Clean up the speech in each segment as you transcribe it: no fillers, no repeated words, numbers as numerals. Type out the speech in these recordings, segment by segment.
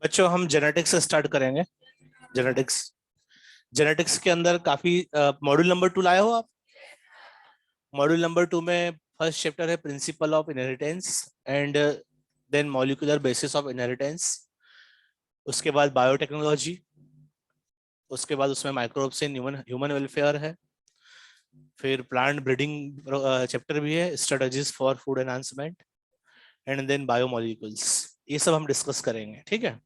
बच्चों हम जेनेटिक्स से स्टार्ट करेंगे। जेनेटिक्स जेनेटिक्स के अंदर काफी मॉड्यूल नंबर 2 लाए हो आप। मॉड्यूल नंबर 2 में फर्स्ट चैप्टर है principle of inheritance and then molecular basis of inheritance. उसके बाद बायोटेक्नोलॉजी, उसके बाद उसमें microbes in human human welfare है। फिर प्लांट ब्रीडिंग चैप्टर भी है, strategies for food enhancement and then biomolecules. ये सब हम डिस्कस करेंगे, ठीक है।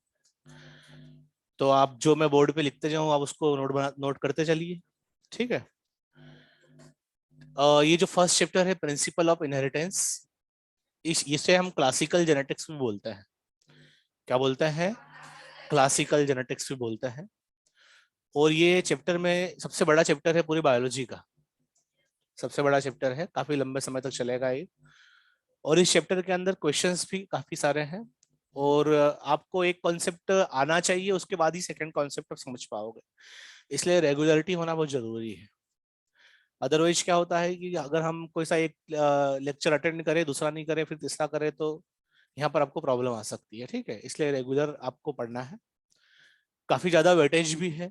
तो आप जो मैं बोर्ड पे लिखते जाऊँ आप उसको नोट करते चलिए, ठीक है। ये जो फर्स्ट चैप्टर है प्रिंसिपल ऑफ इनहेरिटेंस, इसे हम क्लासिकल जेनेटिक्स भी बोलते हैं। क्या बोलते हैं? क्लासिकल जेनेटिक्स भी बोलते हैं। और ये चैप्टर में सबसे बड़ा चैप्टर है पूरी बायोलॉजी का, सबसे बड़ा चैप्टर है, काफी लंबे समय तक चलेगा ये। और इस चैप्टर के अंदर क्वेश्चंस भी काफी सारे हैं और आपको एक कॉन्सेप्ट आना चाहिए, उसके बाद ही सेकंड कॉन्सेप्ट आप समझ पाओगे। इसलिए रेगुलरिटी होना बहुत जरूरी है। अदरवाइज क्या होता है कि अगर हम कोई सा एक लेक्चर अटेंड करें, दूसरा नहीं करें, फिर तीसरा करें, तो यहाँ पर आपको प्रॉब्लम आ सकती है, ठीक है। इसलिए रेगुलर आपको पढ़ना है। काफी ज्यादा वेटेज भी है,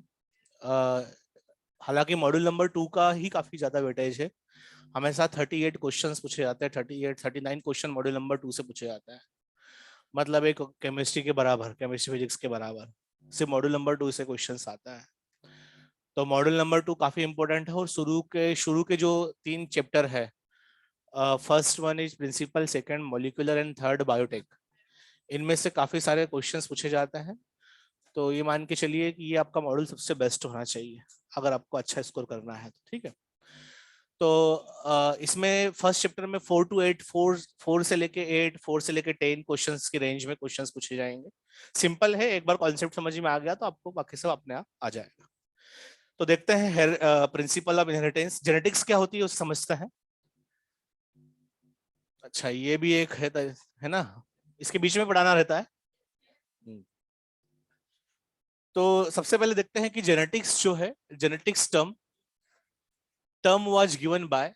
अ, हालांकि मॉड्यूल नंबर 2 का ही काफी ज्यादा वेटेज है। हमेशा 38 क्वेश्चंस पूछे जाते हैं, 38-39 क्वेश्चन मॉड्यूल नंबर 2 से पूछे जाते हैं। मतलब एक केमिस्ट्री के बराबर, केमिस्ट्री फिजिक्स के बराबर सिर्फ मॉड्यूल नंबर 2 से क्वेश्चंस आता है। तो मॉड्यूल नंबर 2 काफी इंपॉर्टेंट है। और शुरू के जो 3 चैप्टर है, first one is principle, second molecular and third biotech, इनमें से काफी सारे क्वेश्चंस पूछे जाते हैं। तो ये मान के चलिए कि ये आपका मॉड्यूल सबसे बेस्ट होना चाहिए अगर आपको अच्छा स्कोर करना है तो, ठीक है। तो इसमें फर्स्ट चैप्टर में 4 to 8, 4 से लेके 8, 4 से लेके 10 क्वेश्चंस की रेंज में क्वेश्चंस पूछे जाएंगे। सिंपल है, एक बार कॉन्सेप्ट समझ में आ गया तो आपको बाकी सब अपने आप आ जाएगा। तो देखते हैं प्रिंसिपल ऑफ इनहेरिटेंस, जेनेटिक्स क्या होती है उसे समझते हैं। अच्छा, ये भी एक है ना, इसके बीच में पढ़ाना रहता है। हम्म। तो सबसे पहले देखते हैं कि जेनेटिक्स जो है, genetics term was given by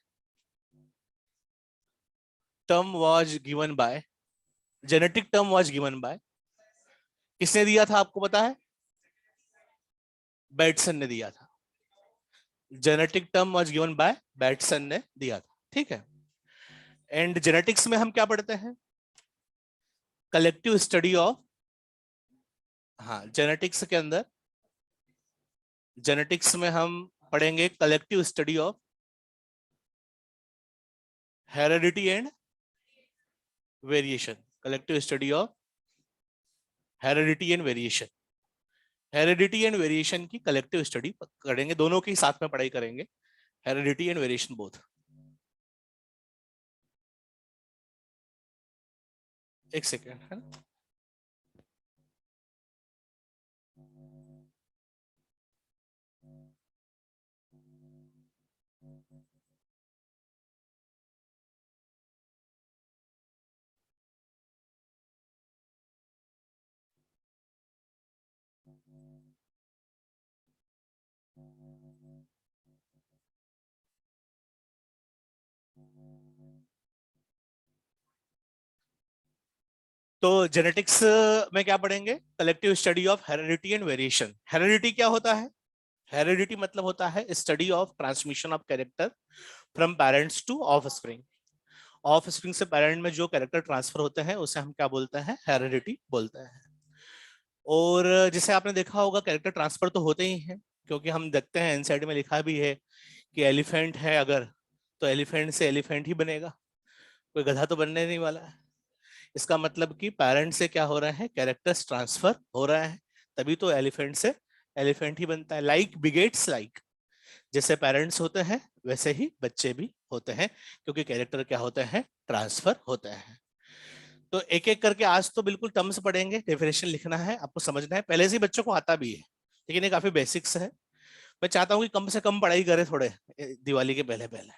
term was given bye genetic term was given bye, किसने दिया था आपको पता है? बेटसन ने दिया था। Genetic term was given bye Bateson ने दिया था, ठीक है। एंड जेनेटिक्स में हम क्या पढ़ते हैं? कलेक्टिव स्टडी ऑफ, हाँ जेनेटिक्स के अंदर, जेनेटिक्स में हम पढ़ेंगे collective study of heredity and variation. Collective study of heredity and variation, heredity and variation की कलेक्टिव स्टडी करेंगे, दोनों की साथ में पढ़ाई करेंगे, हेरेडिटी एंड वेरिएशन बोथ। एक सेकेंड है ना। तो जेनेटिक्स में क्या पढ़ेंगे? Collective study of heredity and variation. Heredity क्या होता है? हेरेडिटी मतलब होता है study of transmission of character from parents to offspring. Offspring से पेरेंट में जो कैरेक्टर ट्रांसफर होते हैं उसे हम क्या बोलते हैं? हेरेडिटी बोलते हैं। और जैसे आपने देखा होगा कैरेक्टर ट्रांसफर तो होते ही हैं, क्योंकि हम देखते हैं एनसीईआरटी में लिखा भी है कि एलिफेंट है अगर, तो एलिफेंट से एलिफेंट ही बनेगा, कोई गधा तो बनने नहीं वाला है। इसका मतलब कि पेरेंट से क्या हो रहा है? कैरेक्टर्स ट्रांसफर हो रहा है, तभी तो एलिफेंट से एलिफेंट ही बनता है। लाइक बिगेट्स लाइक, जैसे पेरेंट्स होते हैं वैसे ही बच्चे भी होते हैं, क्योंकि कैरेक्टर क्या होते हैं? ट्रांसफर होते हैं। तो एक एक करके आज तो बिल्कुल टर्म्स पढ़ेंगे, डेफिनेशन लिखना है, आपको समझना है, पहले से ही बच्चों को आता भी है, लेकिन ये काफी बेसिक्स है। मैं चाहता हूँ कि कम से कम पढ़ाई करें थोड़े दिवाली के पहले पहले,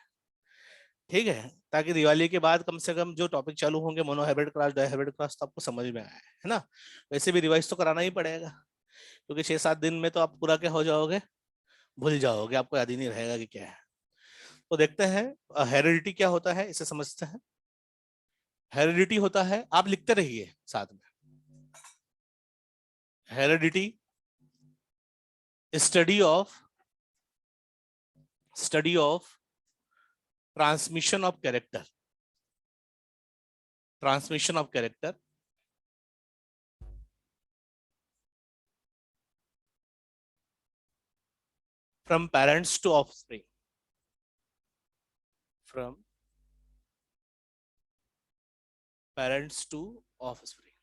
ठीक है, ताकि दिवाली के बाद कम से कम जो टॉपिक चालू होंगे, मोनोहाइब्रिड क्रॉस, डायहाइब्रिड क्रॉस, तो आपको समझ में आए, है ना। वैसे भी रिवाइज तो कराना ही पड़ेगा, क्योंकि 6-7 दिन में तो आप पूरा क्या हो जाओगे? भूल जाओगे, आपको याद ही नहीं रहेगा कि क्या है। तो देखते हैं हेरिडिटी क्या होता है, इसे समझते हैं। हेरिडिटी होता है, आप लिखते रहिए साथ में, heredity study of transmission of character, transmission of character from parents to offspring, from parents to offspring.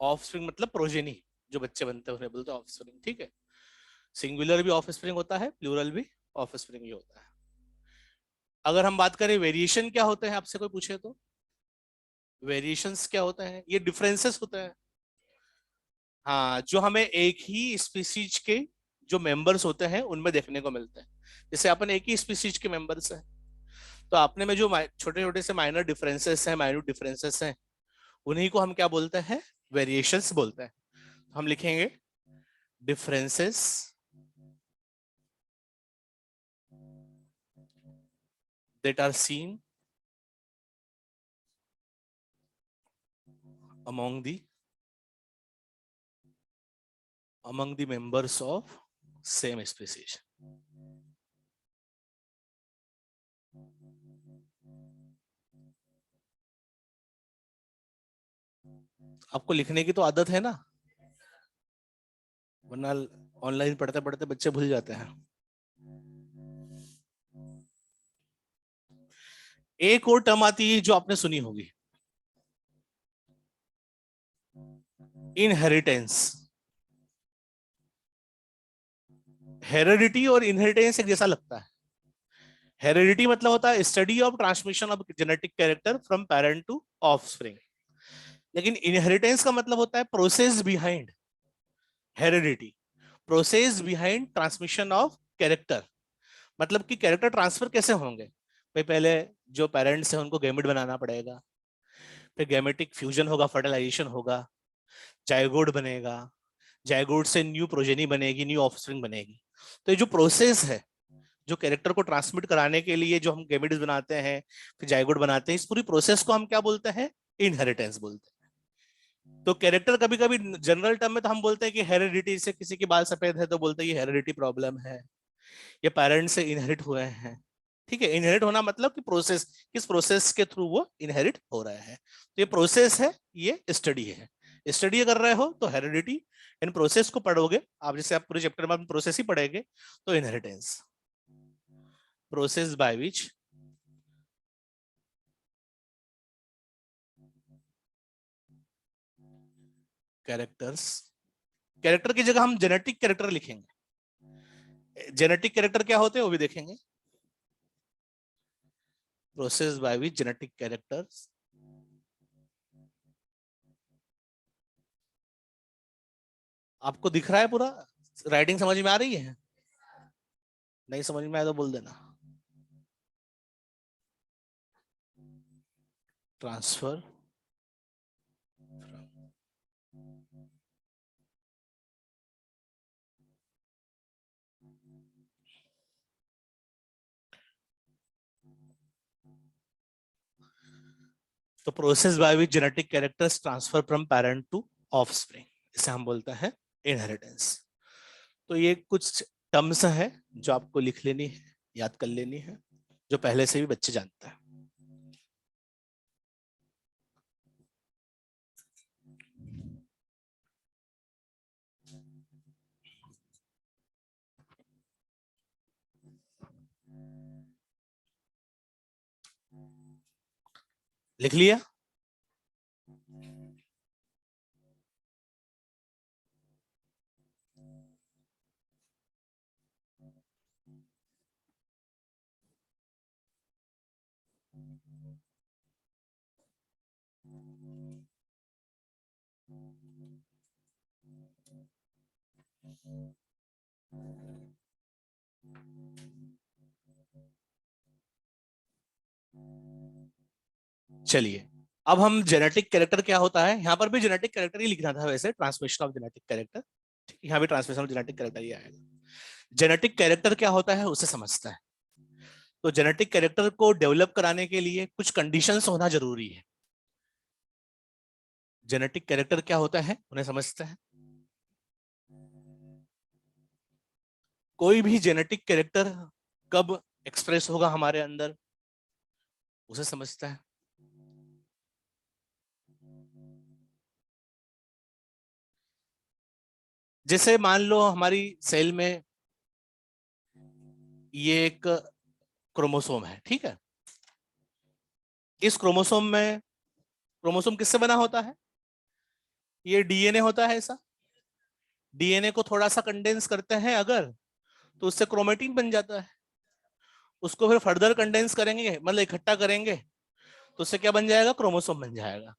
Offspring मतलब प्रोजेनी, जो बच्चे बनते हैं उन्हें बोलते हैं ऑफस्प्रिंग, ठीक है। सिंगुलर भी ऑफस्प्रिंग होता है, प्लूरल भी ऑफस्प्रिंग ही होता है। अगर हम बात करें वेरिएशन क्या होते हैं, आपसे कोई पूछे तो वेरिएशंस क्या होते हैं? ये डिफरेंसेस होते हैं, हाँ, जो हमें एक ही स्पीसीज के जो मेंबर्स होते हैं उनमें देखने को मिलते हैं। जैसे अपन एक ही स्पीसीज के मेंबर्स हैं, तो आपने में जो छोटे छोटे से माइनर डिफरेंसेस हैं, माइन्यूट डिफरेंसेस हैं, उन्हीं को हम क्या बोलते हैं? वेरिएशंस बोलते हैं। हम लिखेंगे differences that are seen among the members of same species। आपको लिखने की तो आदत है ना, वरना ऑनलाइन पढ़ते पढ़ते बच्चे भूल जाते हैं। एक और टर्म आती है जो आपने सुनी होगी, इनहेरिटेंस। हेरिडिटी और इनहेरिटेंस एक जैसा लगता है। हेरिडिटी मतलब होता है study of transmission of genetic character from parent to offspring, लेकिन इनहेरिटेंस का मतलब होता है process behind heredity, process behind transmission of character. मतलब कि कैरेक्टर ट्रांसफर कैसे होंगे भाई? पहले जो पेरेंट्स हैं उनको गैमेट बनाना पड़ेगा, फिर गैमेटिक फ्यूजन होगा, फर्टिलाइजेशन होगा, जायगोट बनेगा, जायगोट से न्यू प्रोजेनी बनेगी, न्यू ऑफस्प्रिंग बनेगी। तो ये जो प्रोसेस है, जो कैरेक्टर को ट्रांसमिट कराने के लिए जो हम गैमेट्स बनाते हैं, फिर जायगोट बनाते हैं, इस पूरी प्रोसेस को हम क्या बोलते हैं? इनहेरिटेंस बोलते हैं। तो कैरेक्टर कभी कभी जनरल टर्म में तो हम बोलते हैं कि हेरिडिटी से, किसी के बाल सफेद है तो बोलते हैं ये हेरिडिटी प्रॉब्लम है, ये पेरेंट्स से इनहेरिट हुए हैं। ठीक है, इनहेरिट होना मतलब कि प्रोसेस, किस प्रोसेस के थ्रू वो इनहेरिट हो रहे हैं, तो ये प्रोसेस है, ये स्टडी है। स्टडी कर रहे हो तो हेरिडिटी, इन प्रोसेस को पढ़ोगे आप, जैसे आप पूरे चैप्टर में प्रोसेस ही पढ़ेंगे, तो inheritance, process by which characters, character की जगह हम जेनेटिक कैरेक्टर लिखेंगे। जेनेटिक कैरेक्टर क्या होते हैं वो भी देखेंगे। Process by which genetic characters, आपको दिख रहा है पूरा, राइटिंग समझ में आ रही है? नहीं समझ में आया तो बोल देना। ट्रांसफर तो process by which genetic characters transfer from parent to offspring, इसे हम बोलते हैं इनहेरिटेंस। तो ये कुछ टर्म्स हैं जो आपको लिख लेनी है, याद कर लेनी है, जो पहले से भी बच्चे जानते हैं। लिख लिया? चलिए, अब हम जेनेटिक कैरेक्टर क्या होता है, यहाँ पर भी जेनेटिक कैरेक्टर ही लिखना था वैसे, ट्रांसमिशन ऑफ जेनेटिक कैरेक्टर, यहाँ भी ट्रांसमिशन ऑफ जेनेटिक कैरेक्टर ही आएगा। जेनेटिक कैरेक्टर क्या होता है उसे समझता है। तो जेनेटिक कैरेक्टर को डेवलप कराने के लिए कुछ कंडीशंस होना जरूरी है। जेनेटिक कैरेक्टर क्या होता है उन्हें समझते हैं। कोई भी जेनेटिक कैरेक्टर कब एक्सप्रेस होगा हमारे अंदर उसे समझता है। जैसे मान लो हमारी सेल में ये एक क्रोमोसोम है, ठीक है। इस क्रोमोसोम में, क्रोमोसोम किससे बना होता है? ये डीएनए होता है ऐसा। डीएनए को थोड़ा सा कंडेंस करते हैं अगर, तो उससे क्रोमेटिन बन जाता है। उसको फिर फर्दर कंडेंस करेंगे, मतलब इकट्ठा करेंगे, तो उससे क्या बन जाएगा? क्रोमोसोम बन जाएगा।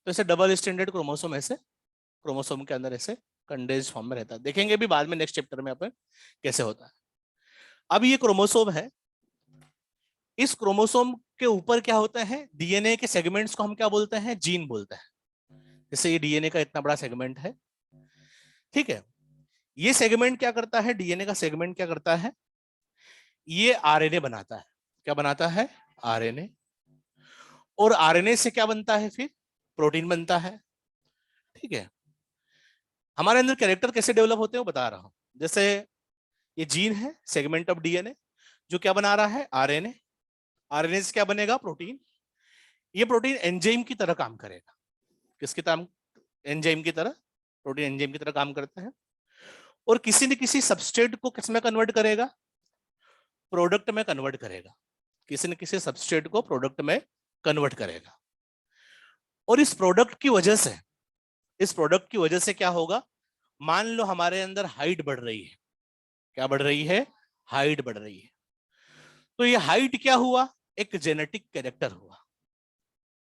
तो ऐसे डबल स्टैंडर्ड क्रोमोसोम ऐसे क्रोमोसोम के अंदर ऐसे कंडेंस फॉर्म में रहता है। देखेंगे भी बाद में नेक्स्ट चैप्टर में अपन कैसे होता है। अब ये क्रोमोसोम है, इस क्रोमोसोम के ऊपर क्या होता है? डीएनए के सेगमेंट्स को हम क्या बोलते हैं? जीन बोलते हैं। जैसे ये डीएनए का इतना बड़ा सेगमेंट है, ठीक है। ये सेगमेंट क्या करता है? डीएनए का सेगमेंट क्या करता है? ये आरएनए बनाता है। क्या बनाता है? आरएनए। और आरएनए से क्या बनता है फिर? प्रोटीन बनता है, ठीक है। हमारे अंदर कैरेक्टर कैसे डेवलप होते हैं वो बता रहा हूं। जैसे ये जीन है, सेगमेंट ऑफ डीएनए, जो क्या बना रहा है? आरएनए। आरएनए से क्या बनेगा? प्रोटीन। ये प्रोटीन एंजाइम की तरह काम करेगा। किसकी तरह? एंजाइम की तरह। प्रोटीन एंजाइम की तरह काम करता है, और किसी न किसी सबस्ट्रेट को किस में कन्वर्ट करेगा? प्रोडक्ट में कन्वर्ट करेगा। किसी न किसी सबस्ट्रेट को प्रोडक्ट में कन्वर्ट करेगा। और इस प्रोडक्ट की वजह से क्या होगा? मान लो हमारे अंदर हाइट बढ़ रही है। क्या बढ़ रही है? हाइट बढ़ रही है। तो ये हाइट क्या हुआ? एक जेनेटिक कैरेक्टर हुआ।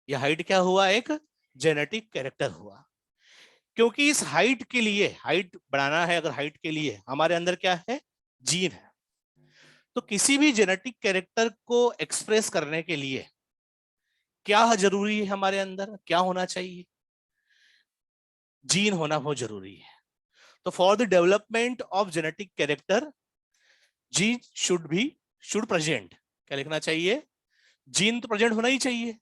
ये हाइट क्या हुआ? एक जेनेटिक कैरेक्टर हुआ। क्योंकि इस हाइट के लिए, हाइट बढ़ाना है अगर, हाइट के लिए हमारे अंदर क्या है? जीन है। तो किसी भी जेनेटिक कैरेक्टर को एक्सप्रेस करने के लिए क्या जरूरी है? हमारे अंदर क्या होना चाहिए? जीन होना बहुत जरूरी है। तो for the development of genetic character, gene should present. क्या लिखना चाहिए? जीन तो प्रेजेंट होना ही चाहिए।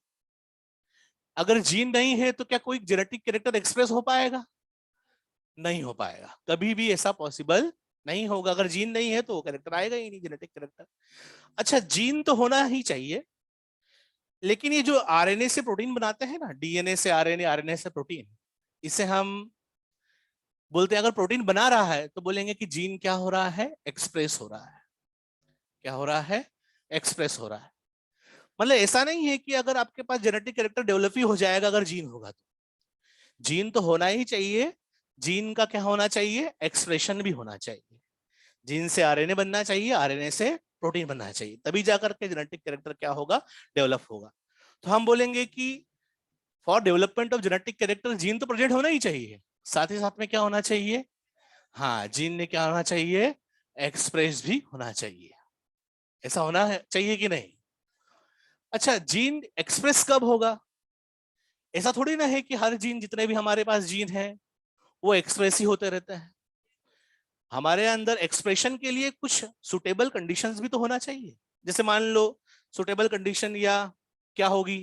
अगर जीन नहीं है तो क्या कोई जेनेटिक कैरेक्टर एक्सप्रेस हो पाएगा? नहीं हो पाएगा, कभी भी ऐसा पॉसिबल नहीं होगा। अगर जीन नहीं है तो वो कैरेक्टर आएगा ही नहीं, जेनेटिक कैरेक्टर। अच्छा, जीन तो होना ही चाहिए, लेकिन ये जो आरएनए से प्रोटीन बनाते हैं ना, डीएनए से आरएनए, आरएनए से प्रोटीन, इसे हम बोलते हैं, अगर प्रोटीन बना रहा है तो बोलेंगे कि जीन क्या हो रहा है, एक्सप्रेस हो रहा है। क्या हो रहा है? एक्सप्रेस हो रहा है। मतलब ऐसा नहीं है कि अगर आपके पास जेनेटिक कैरेक्टर डेवलप ही हो जाएगा अगर जीन होगा तो। जीन तो होना ही चाहिए। जीन का क्या होना चाहिए? एक्सप्रेशन भी होना चाहिए। जीन से आरएनए बनना चाहिए, आरएनए से प्रोटीन बनना चाहिए, तभी जाकर के जेनेटिक कैरेक्टर क्या होगा, डेवलप होगा। तो हम बोलेंगे कि for development of genetic character gene तो प्रेजेंट होना ही चाहिए, साथ ही साथ में क्या होना चाहिए? हाँ, जीन ने क्या होना चाहिए? एक्सप्रेस भी होना चाहिए। ऐसा होना है चाहिए कि नहीं? अच्छा, जीन एक्सप्रेस कब होगा? ऐसा थोड़ी ना है कि हर जीन, जितने भी हमारे पास जीन है वो एक्सप्रेस ही होते रहते हैं। हमारे अंदर एक्सप्रेशन के लिए कुछ सुटेबल कंडीशंस भी तो होना चाहिए। जैसे मान लो सुटेबल कंडीशन या क्या होगी,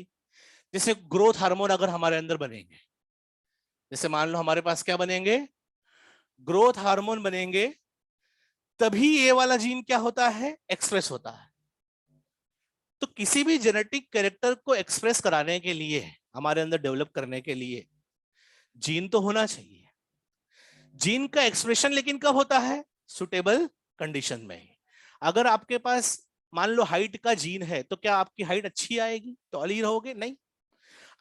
जैसे ग्रोथ हार्मोन अगर हमारे अंदर बनेंगे, जैसे मान लो हमारे पास क्या बनेंगे, ग्रोथ हार्मोन बनेंगे, तभी ये वाला जीन क्या होता है, एक्सप्रेस होता है। तो किसी भी जेनेटिक कैरेक्टर को एक्सप्रेस कराने के लिए, हमारे अंदर डेवलप करने के लिए जीन तो होना चाहिए। जीन का एक्सप्रेशन लेकिन कब होता है? सुटेबल कंडीशन में। अगर आपके पास मान लो हाइट का जीन है तो क्या आपकी हाइट अच्छी आएगी, टॉल ही रहोगे? नहीं।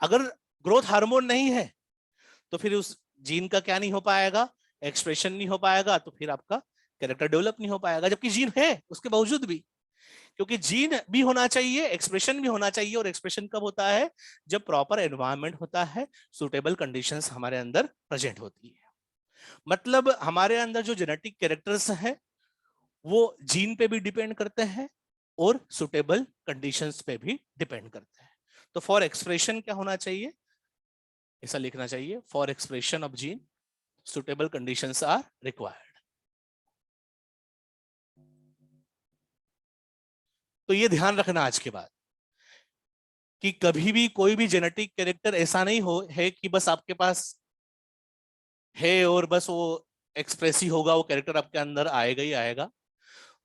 अगर ग्रोथ हार्मोन नहीं है तो फिर उस जीन का क्या नहीं हो पाएगा, एक्सप्रेशन नहीं हो पाएगा, तो फिर आपका कैरेक्टर डेवलप नहीं हो पाएगा, जबकि जीन है उसके बावजूद भी। क्योंकि जीन भी होना चाहिए, एक्सप्रेशन भी होना चाहिए, और एक्सप्रेशन कब होता है? जब प्रॉपर एनवायरनमेंट होता है, सुटेबल कंडीशंस हमारे अंदर प्रेजेंट होती है। मतलब हमारे अंदर जो जेनेटिक कैरेक्टर्स हैं वो जीन पे भी डिपेंड करते हैं और सुटेबल कंडीशंस पे भी डिपेंड करते हैं। तो फॉर एक्सप्रेशन क्या होना चाहिए, ऐसा लिखना चाहिए, for expression of gene suitable conditions are required. तो ये ध्यान रखना आज के बाद कि कभी भी कोई भी जेनेटिक कैरेक्टर ऐसा नहीं हो है कि बस आपके पास है और बस वो एक्सप्रेस ही होगा, वो कैरेक्टर आपके अंदर आएगा ही आएगा।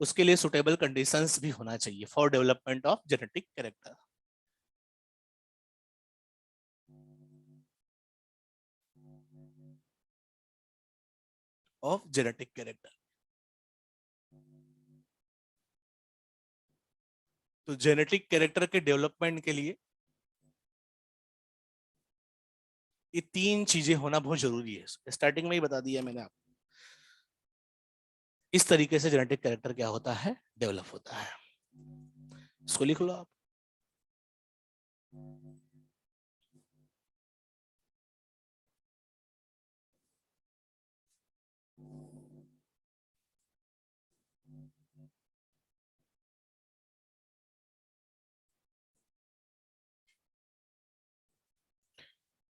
उसके लिए सुटेबल कंडीशंस भी होना चाहिए for development of genetic character, of genetic character. तो जेनेटिक कैरेक्टर के डेवलपमेंट के लिए ये तीन चीजें होना बहुत जरूरी है, स्टार्टिंग में ही बता दिया मैंने आपको। इस तरीके से जेनेटिक कैरेक्टर क्या होता है, डेवलप होता है। इसको लिख लो आप।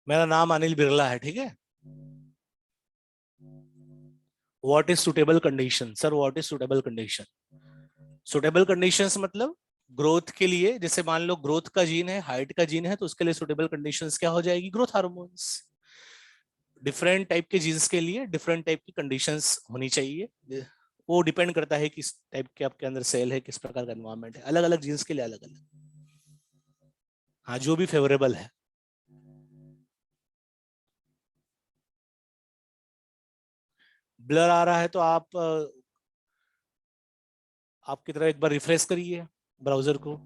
मेरा नाम अनिल बिरला है, ठीक है। What is suitable condition? Sir what is suitable condition? Suitable conditions मतलब ग्रोथ के लिए, जैसे मान लो ग्रोथ का जीन है, हाइट का जीन है, तो उसके लिए सुटेबल कंडीशंस क्या हो जाएगी, ग्रोथ हार्मोन्स। डिफरेंट टाइप के जीन्स के लिए डिफरेंट टाइप की कंडीशंस होनी चाहिए। वो डिपेंड करता है किस टाइप के आपके अंदर सेल है, किस प्रकार का एनवायरमेंट है, अलग अलग जीन्स के लिए अलग अलग। हाँ, जो भी फेवरेबल है। ब्लर आ रहा है तो आपकी तरह एक बार रिफ्रेश करिए ब्राउजर को।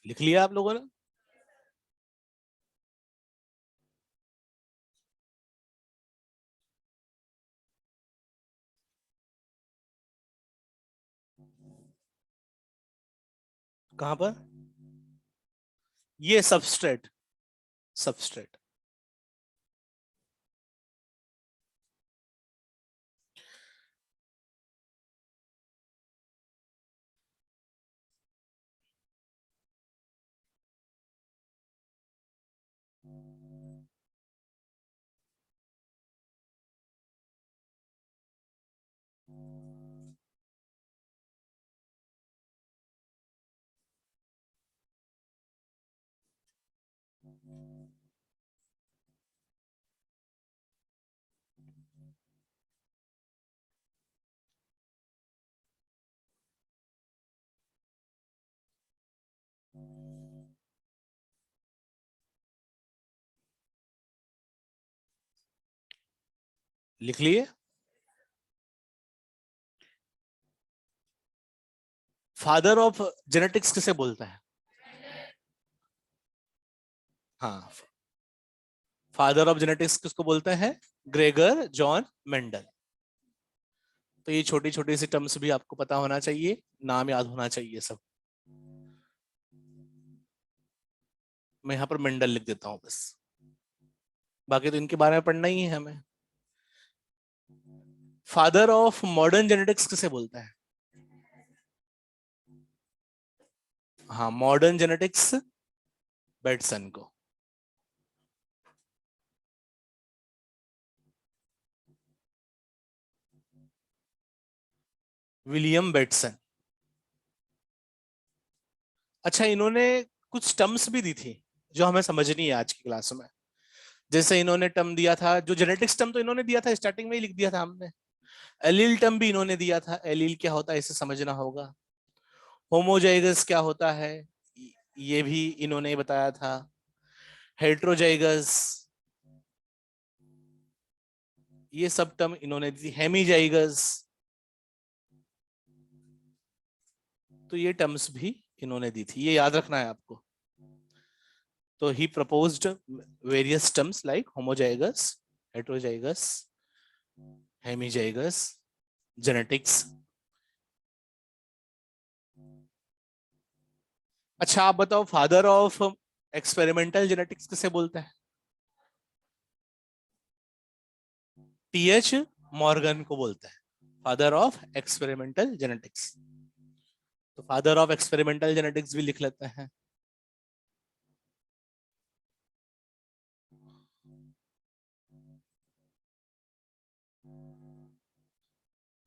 लिख लिया आप लोगों ने? कहां पर? ये सबस्ट्रेट, सबस्ट्रेट। लिख लिए? फादर ऑफ जेनेटिक्स किसे बोलता है? हाँ, फादर ऑफ जेनेटिक्स किसको बोलते हैं? Gregor John Mendel. तो ये छोटी छोटी सी टर्म्स भी आपको पता होना चाहिए, नाम याद होना चाहिए सब। मैं यहाँ पर मेंडल लिख देता हूँ बस, बाकी तो इनके बारे में पढ़ना ही है हमें। फादर ऑफ मॉडर्न जेनेटिक्स किसे बोलता है? हाँ, मॉडर्न जेनेटिक्स बेटसन को। William Bateson. अच्छा, इन्होंने कुछ टर्म्स भी दी थी जो हमें समझनी है आज की क्लास में। जैसे इन्होंने टर्म दिया था, जो जेनेटिक्स टर्म तो इन्होंने दिया था, स्टार्टिंग में ही लिख दिया था हमने। एलील टर्म भी इन्होंने दिया था, एलील क्या होता है इसे समझना होगा। होमोजाइगस क्या होता है ये भी इन्होंने बताया था। हेट्रोजाइगस, ये सब टर्म इन्होंने दी। हेमीजाइगस, तो ये टर्म्स भी इन्होंने दी थी, ये याद रखना है आपको। तो ही proposed various terms like homozygous, heterozygous, hemizygous, genetics. अच्छा, आप बताओ, फादर ऑफ एक्सपेरिमेंटल जेनेटिक्स किसे बोलते हैं? टीएच मॉर्गन को बोलते हैं फादर ऑफ एक्सपेरिमेंटल जेनेटिक्स। तो फादर ऑफ एक्सपेरिमेंटल जेनेटिक्स भी लिख लेते हैं।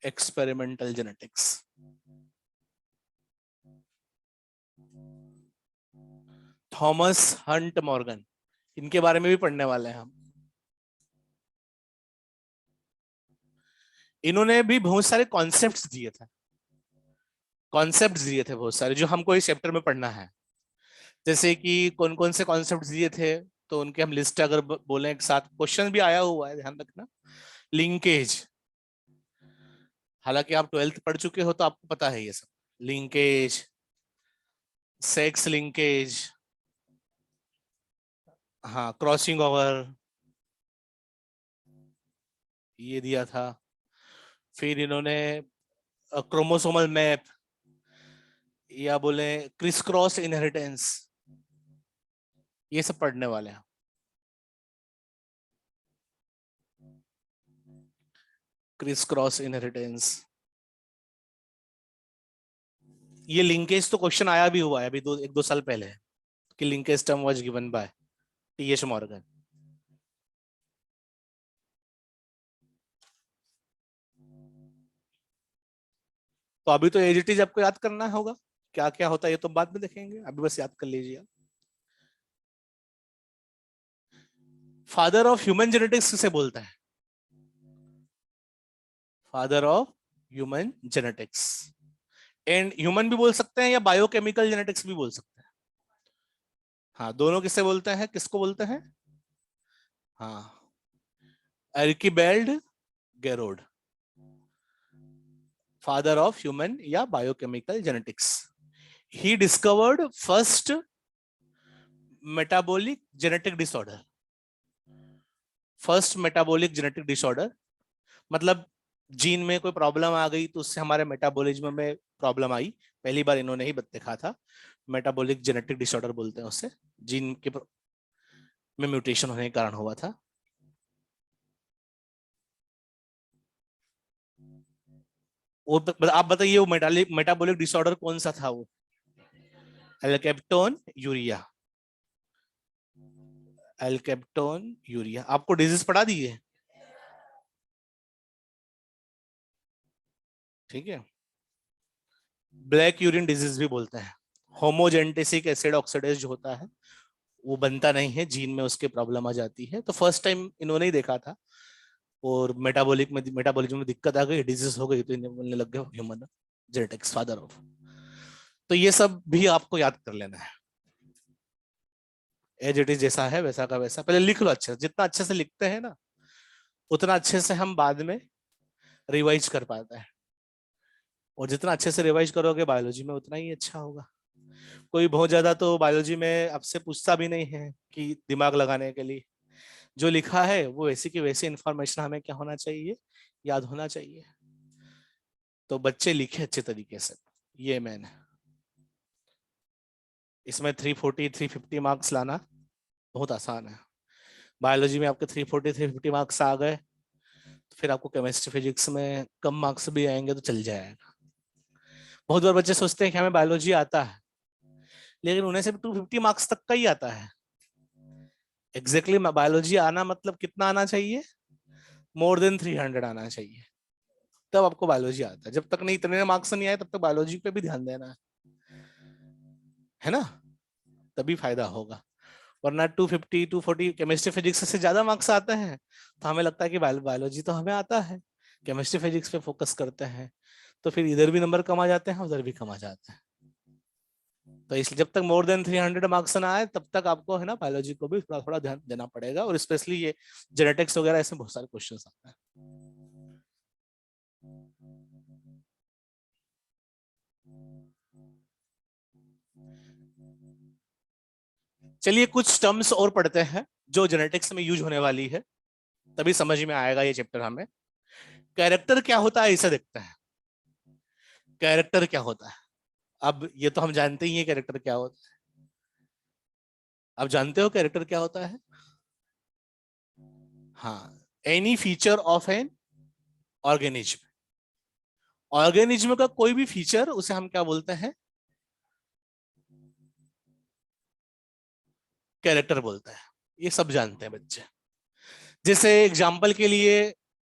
Experimental genetics, Thomas Hunt Morgan, इनके बारे में भी पढ़ने वाले हैं हम। इन्होंने भी बहुत सारे कॉन्सेप्ट्स दिए थे, कॉन्सेप्ट्स दिए थे बहुत सारे, जो हमको इस चैप्टर में पढ़ना है। जैसे कि कौन कौन से कॉन्सेप्ट्स दिए थे, तो उनके हम लिस्ट अगर बोले एक साथ, क्वेश्चन भी आया हुआ है, ध्यान रखना। लिंकेज, हालांकि आप 12th पढ़ चुके हो तो आपको पता है ये सब। लिंकेज, सेक्स लिंकेज, हाँ, क्रॉसिंग ओवर, ये दिया था। फिर इन्होंने क्रोमोसोमल मैप, या बोले क्रिस क्रॉस इनहेरिटेंस, ये सब पढ़ने वाले हैं। क्रिस क्रॉस इनहेरिटेंस, ये लिंकेज तो क्वेश्चन आया भी हुआ है अभी एक दो साल पहले, कि linkage term was given by T H Morgan. तो अभी तो एज इट इज आपको याद करना होगा, क्या क्या होता है ये तो बाद में देखेंगे, अभी बस याद कर लीजिए। फादर ऑफ ह्यूमन जेनेटिक्स किसे बोलता है? Father of human genetics, and human भी बोल सकते हैं या बायोकेमिकल जेनेटिक्स भी बोल सकते हैं। हाँ, दोनों किससे बोलते हैं, किसको बोलते हैं? हाँ, एर्किबेल्ड गेरोड, फादर ऑफ ह्यूमन या biochemical genetics. He discovered first metabolic genetic disorder. First metabolic genetic disorder मतलब जीन में कोई प्रॉब्लम आ गई तो उससे हमारे मेटाबॉलिज्म में प्रॉब्लम आई, पहली बार इन्होंने ही देखा था। मेटाबॉलिक जेनेटिक डिसऑर्डर बोलते हैं उससे, जीन के में म्यूटेशन होने के कारण हुआ था। वो आप बताइए, वो मेटाबॉलिक डिसऑर्डर कौन सा था? वो एल्केप्टोन यूरिया, एल्केप्टोन यूरिया। आपको डिजीज पढ़ा दी है, ठीक है। ब्लैक यूरिन डिजीज भी बोलते हैं। होमोजेंटेसिक एसिड ऑक्सीडेज जो होता है वो बनता नहीं है, जीन में उसके प्रॉब्लम आ जाती है। तो फर्स्ट टाइम इन्होंने ही देखा था और मेटाबॉलिज्म में दिक्कत आ गई, डिजीज हो गई, तो इन्हें बोलने लग गए ह्यूमन जेनेटिक्स फादर ऑफ। तो ये सब भी आपको याद कर लेना है, एज इट इज, जैसा है वैसा का वैसा पहले लिख लो अच्छे से। जितना अच्छे से लिखते हैं ना उतना अच्छे से हम बाद में रिवाइज कर पाते हैं, और जितना अच्छे से रिवाइज करोगे बायोलॉजी में उतना ही अच्छा होगा। कोई बहुत ज्यादा तो बायोलॉजी में आपसे पूछता भी नहीं है कि दिमाग लगाने के लिए, जो लिखा है वो वैसी की वैसी इंफॉर्मेशन हमें क्या होना चाहिए, याद होना चाहिए। तो बच्चे लिखे अच्छे तरीके से, ये मैन है। इसमें 340 350 मार्क्स लाना बहुत आसान है। बायोलॉजी में आपके 340 350 मार्क्स आ गए तो फिर आपको केमिस्ट्री फिजिक्स में कम मार्क्स भी आएंगे तो चल जाएगा। बहुत बार बच्चे सोचते हैं कि हमें बायोलॉजी आता है, लेकिन उन्हें सिर्फ 250 मार्क्स तक का ही आता है। एग्जैक्टली बायोलॉजी आना मतलब कितना आना चाहिए, मोर देन 300 आना चाहिए, तब आपको बायोलॉजी आता है। जब तक नहीं इतने मार्क्स नहीं आए तब तक बायोलॉजी पे भी ध्यान देना है ना, तभी फायदा होगा। वरना 250 240 केमिस्ट्री फिजिक्स से ज्यादा मार्क्स आते हैं तो हमें लगता है कि बायोलॉजी तो हमें आता है, केमिस्ट्री फिजिक्स पे फोकस करते हैं, तो फिर इधर भी नंबर कम आ जाते हैं उधर भी कम आ जाते हैं। तो इसलिए जब तक मोर देन 300 मार्क्स ना आए तब तक आपको है ना बायोलॉजी को भी थोड़ा थोड़ा ध्यान देना पड़ेगा, और स्पेशली ये जेनेटिक्स वगैरह ऐसे बहुत सारे क्वेश्चंस आते हैं। चलिए कुछ टर्म्स और पढ़ते हैं जो जेनेटिक्स में यूज होने वाली है, तभी समझ में आएगा ये चैप्टर हमें। कैरेक्टर क्या होता है इसे देखते हैं। कैरेक्टर क्या होता है, अब ये तो हम जानते ही हैं कैरेक्टर क्या होता है। आप जानते हो कैरेक्टर क्या होता है? हाँ, any feature of an organism. Organism का कोई भी फीचर उसे हम क्या बोलते हैं, कैरेक्टर बोलते हैं। ये सब जानते हैं बच्चे। जैसे एग्जाम्पल के लिए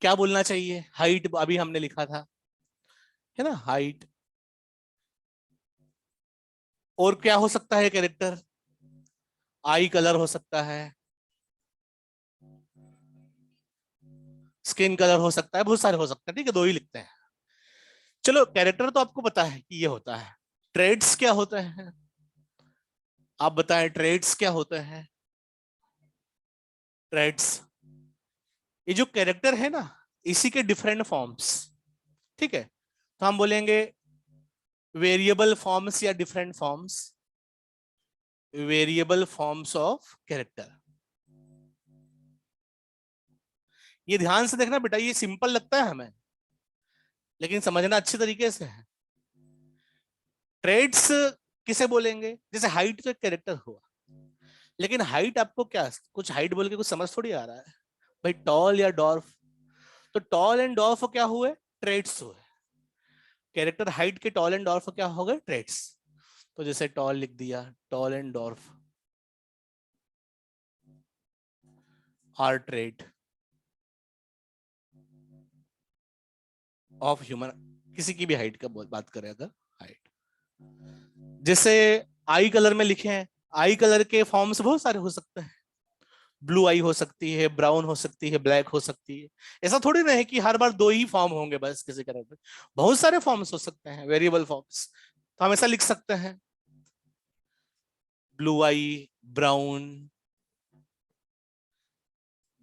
क्या बोलना चाहिए, हाइट अभी हमने लिखा था, है ना, हाइट। और क्या हो सकता है कैरेक्टर, आई कलर हो सकता है, स्किन कलर हो सकता है, बहुत सारे हो सकते हैं, ठीक है, दो ही लिखते हैं। चलो कैरेक्टर तो आपको पता है कि ये होता है। ट्रेड्स क्या होते हैं, आप बताएं ट्रेड्स क्या होते हैं। ट्रेड्स, ये जो कैरेक्टर है ना इसी के डिफरेंट फॉर्म्स, ठीक है। तो हम बोलेंगे वेरिएबल फॉर्म्स या different forms, variable forms of character. ये ध्यान से देखना बेटा, ये सिंपल लगता है हमें लेकिन समझना अच्छे तरीके से है। ट्रेड्स किसे बोलेंगे, जैसे हाइट तो एक कैरेक्टर हुआ, लेकिन हाइट आपको क्या, कुछ हाइट बोल के कुछ समझ थोड़ी आ रहा है भाई, टॉल या डॉर्फ। तो टॉल एंड डॉर्फ क्या हुए, ट्रेड्स हुए। कैरेक्टर हाइट के टॉल एंड डॉर्फ क्या हो गए, ट्रेड्स। तो जैसे टॉल लिख दिया, tall and dwarf are trait of human, किसी की भी हाइट का बात करें अगर, हाइट। जैसे आई कलर में लिखे हैं, आई कलर के फॉर्म्स बहुत सारे हो सकते हैं। ब्लू आई हो सकती है, ब्राउन हो सकती है, ब्लैक हो सकती है। ऐसा थोड़ी ना है कि हर बार दो ही फॉर्म होंगे बस किसी कलर में, बहुत सारे फॉर्म्स हो सकते हैं, वेरिएबल फॉर्म्स। तो हम ऐसा लिख सकते हैं, ब्लू आई, ब्राउन,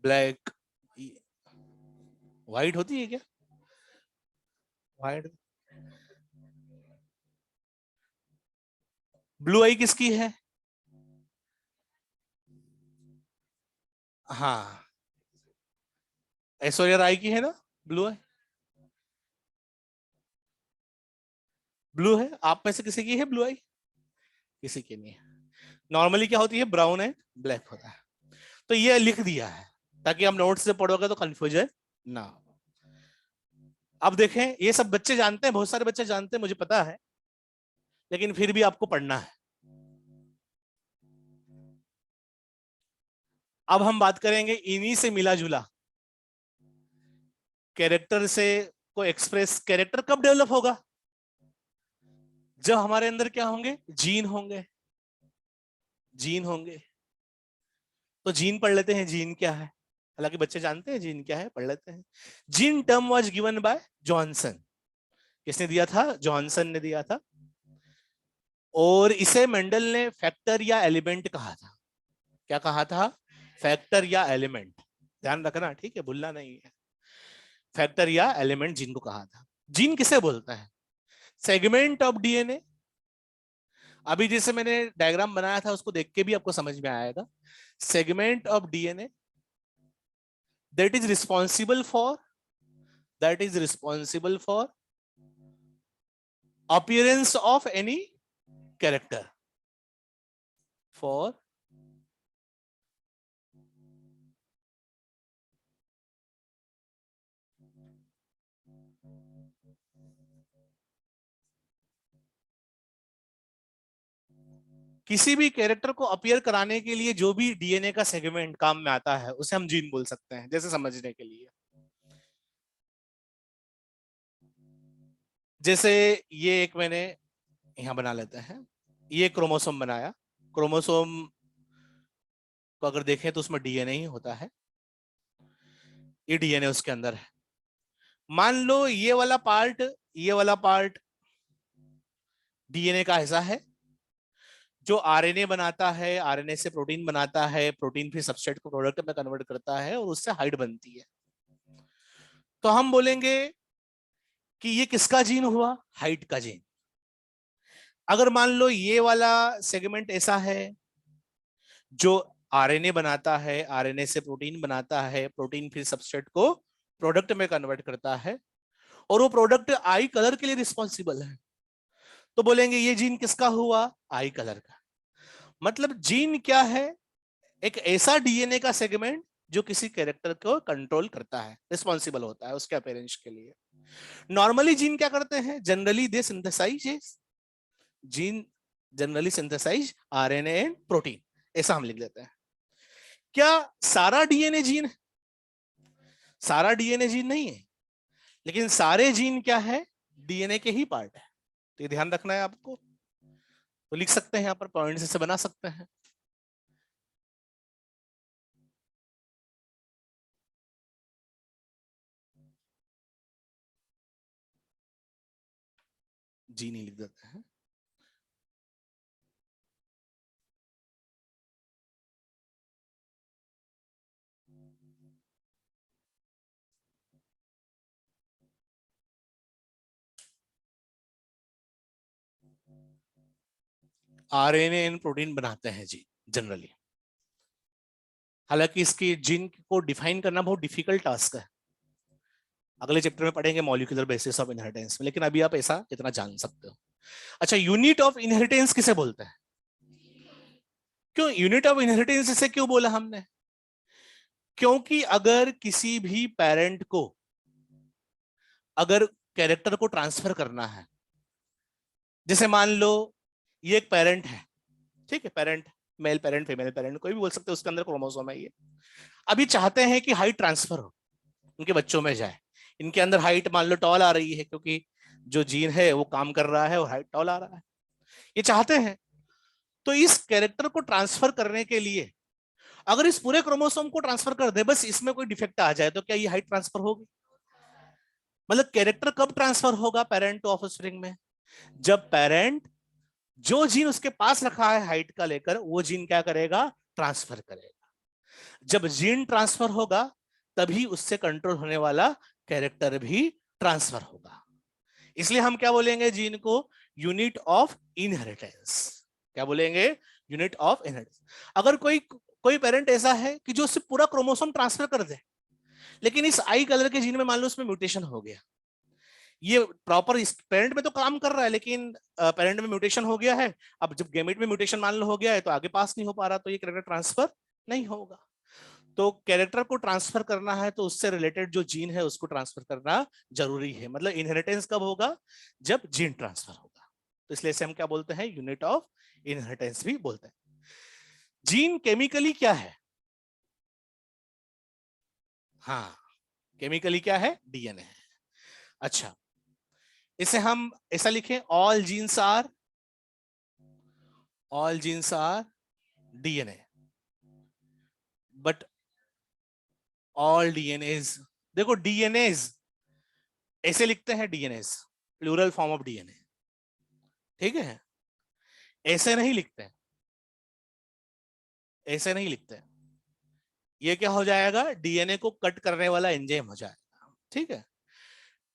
ब्लैक। व्हाइट होती है क्या, व्हाइट। ब्लू आई किसकी है, हाँ ऐश्वर्या राय की है ना ब्लू आई। ब्लू है, आप में से किसी की है ब्लू आई, किसी की नहीं है। नॉर्मली क्या होती है, ब्राउन एंड ब्लैक होता है। तो ये लिख दिया है ताकि हम नोट्स से पढ़ोगे तो कंफ्यूजन ना हो। अब देखें, ये सब बच्चे जानते हैं, बहुत सारे बच्चे जानते हैं मुझे पता है, लेकिन फिर भी आपको पढ़ना है। अब हम बात करेंगे इन्हीं से मिला जुला कैरेक्टर से, को एक्सप्रेस, कैरेक्टर कब डेवलप होगा, जब हमारे अंदर क्या होंगे, जीन होंगे, जीन होंगे। तो जीन पढ़ लेते हैं, जीन क्या है। हालांकि बच्चे जानते हैं जीन क्या है, पढ़ लेते हैं। Gene term was given bye Johnson. किसने दिया था? जॉनसन ने दिया था। और इसे मेंडल ने फैक्टर या एलिमेंट कहा था। क्या कहा था? फैक्टर या एलिमेंट। ध्यान रखना, ठीक है, भूलना नहीं है। फैक्टर या एलिमेंट जीन को कहा था। जीन किसे बोलता है? Segment of DNA. अभी जैसे मैंने डायग्राम बनाया था उसको देख के भी आपको समझ में आएगा। Segment of DNA that is responsible for that is responsible for appearance of any character for किसी भी कैरेक्टर को अपीयर कराने के लिए जो भी डीएनए का सेगमेंट काम में आता है उसे हम जीन बोल सकते हैं। जैसे समझने के लिए, जैसे ये एक मैंने यहां बना लेते हैं, ये क्रोमोसोम बनाया। क्रोमोसोम को अगर देखें तो उसमें डीएनए ही होता है। ये डीएनए उसके अंदर है। मान लो ये वाला पार्ट डीएनए का हिस्सा है जो आरएनए बनाता है, आरएनए से प्रोटीन बनाता है, प्रोटीन फिर सबस्ट्रेट को प्रोडक्ट में कन्वर्ट करता है और उससे हाइट बनती है। तो हम बोलेंगे कि ये किसका जीन हुआ? हाइट का जीन। अगर मान लो ये वाला सेगमेंट ऐसा है जो आरएनए बनाता है, आरएनए से प्रोटीन बनाता है, प्रोटीन फिर सबस्ट्रेट को प्रोडक्ट में कन्वर्ट करता है और वो प्रोडक्ट आई कलर के लिए रिस्पॉन्सिबल है, तो बोलेंगे ये जीन किसका हुआ? आई कलर का। मतलब जीन क्या है? एक ऐसा डीएनए का सेगमेंट जो किसी कैरेक्टर को कंट्रोल करता है, रिस्पॉन्सिबल होता है उसके अपीयरेंस के लिए। नॉर्मली जीन क्या करते हैं? Generally they synthesize gene, generally synthesize RNA and protein, ऐसा हम लिख लेते हैं। क्या सारा डीएनए जीन? सारा डीएनए जीन नहीं है, लेकिन सारे जीन क्या है? डीएनए के ही पार्ट है। तो ये ध्यान रखना है आपको। तो लिख सकते हैं यहां पर, पॉइंट्स से बना सकते हैं। जीन ही लिख देते हैं। आरएनए एंड प्रोटीन बनाते हैं जी जनरली। हालांकि इसकी जीन को डिफाइन करना बहुत डिफिकल्ट टास्क है। अगले चैप्टर में पढ़ेंगे मॉलिक्यूलर बेसिस ऑफ इनहेरिटेंस में, लेकिन अभी आप ऐसा इतना जान सकते हो। अच्छा, यूनिट ऑफ इनहेरिटेंस किसे बोलते हैं? क्यों यूनिट ऑफ इनहेरिटेंस इसे क्यों बोला हमने? क्योंकि अगर किसी भी पेरेंट को अगर कैरेक्टर को ट्रांसफर करना है, जैसे मान लो ये एक पेरेंट है, ठीक है, parent, male parent, female parent, कोई भी बोल सकते हो, उसके अंदर क्रोमोसोम है ये। अभी चाहते हैं कि हाइट ट्रांसफर हो, उनके बच्चों में जाए। इनके अंदर हाइट मान लो टॉल आ रही है क्योंकि जो जीन है वो काम कर रहा है और हाइट टॉल आ रहा है, ये चाहते हैं। तो इस कैरेक्टर को ट्रांसफर करने के लिए अगर इस पूरे क्रोमोसोम को ट्रांसफर कर दे, बस इसमें कोई डिफेक्ट आ जाए, तो क्या ये हाइट ट्रांसफर होगी? मतलब कैरेक्टर कब ट्रांसफर होगा पेरेंट टू ऑफस्प्रिंग में? जब पेरेंट जो जीन उसके पास रखा है हाइट का लेकर, वो जीन क्या करेगा? ट्रांसफर करेगा। जब जीन ट्रांसफर होगा तभी उससे कंट्रोल होने वाला कैरेक्टर भी ट्रांसफर होगा। इसलिए हम क्या बोलेंगे जीन को? Unit of inheritance. क्या बोलेंगे? Unit of inheritance. अगर कोई कोई पेरेंट ऐसा है कि जो उससे पूरा क्रोमोसोम ट्रांसफर कर दे, लेकिन इस आई कलर के जीन में मान लो उसमें म्यूटेशन हो गया, ये प्रॉपर इस पेरेंट में तो काम कर रहा है लेकिन पेरेंट में म्यूटेशन हो गया है, अब जब गेमेट में म्यूटेशन मान लो हो गया है तो आगे पास नहीं हो पा रहा, तो ये कैरेक्टर ट्रांसफर नहीं होगा। तो कैरेक्टर को ट्रांसफर करना है तो उससे रिलेटेड जो जीन है उसको ट्रांसफर करना जरूरी है। मतलब इनहेरिटेंस कब होगा? जब जीन ट्रांसफर होगा। तो इसलिए से हम क्या बोलते हैं? यूनिट ऑफ इनहेरिटेंस भी बोलते हैं। जीन केमिकली क्या है? हाँ, केमिकली क्या है? डीएनए है। अच्छा, इसे हम ऐसा लिखें, all genes are DNA. All DNAs, देखो डीएनएज ऐसे लिखते हैं, DNAs plural form of DNA, ठीक है, ऐसे नहीं लिखते हैं, ऐसे नहीं लिखते हैं। ये क्या हो जाएगा, डीएनए को कट करने वाला एंजाइम हो जाएगा, ठीक है।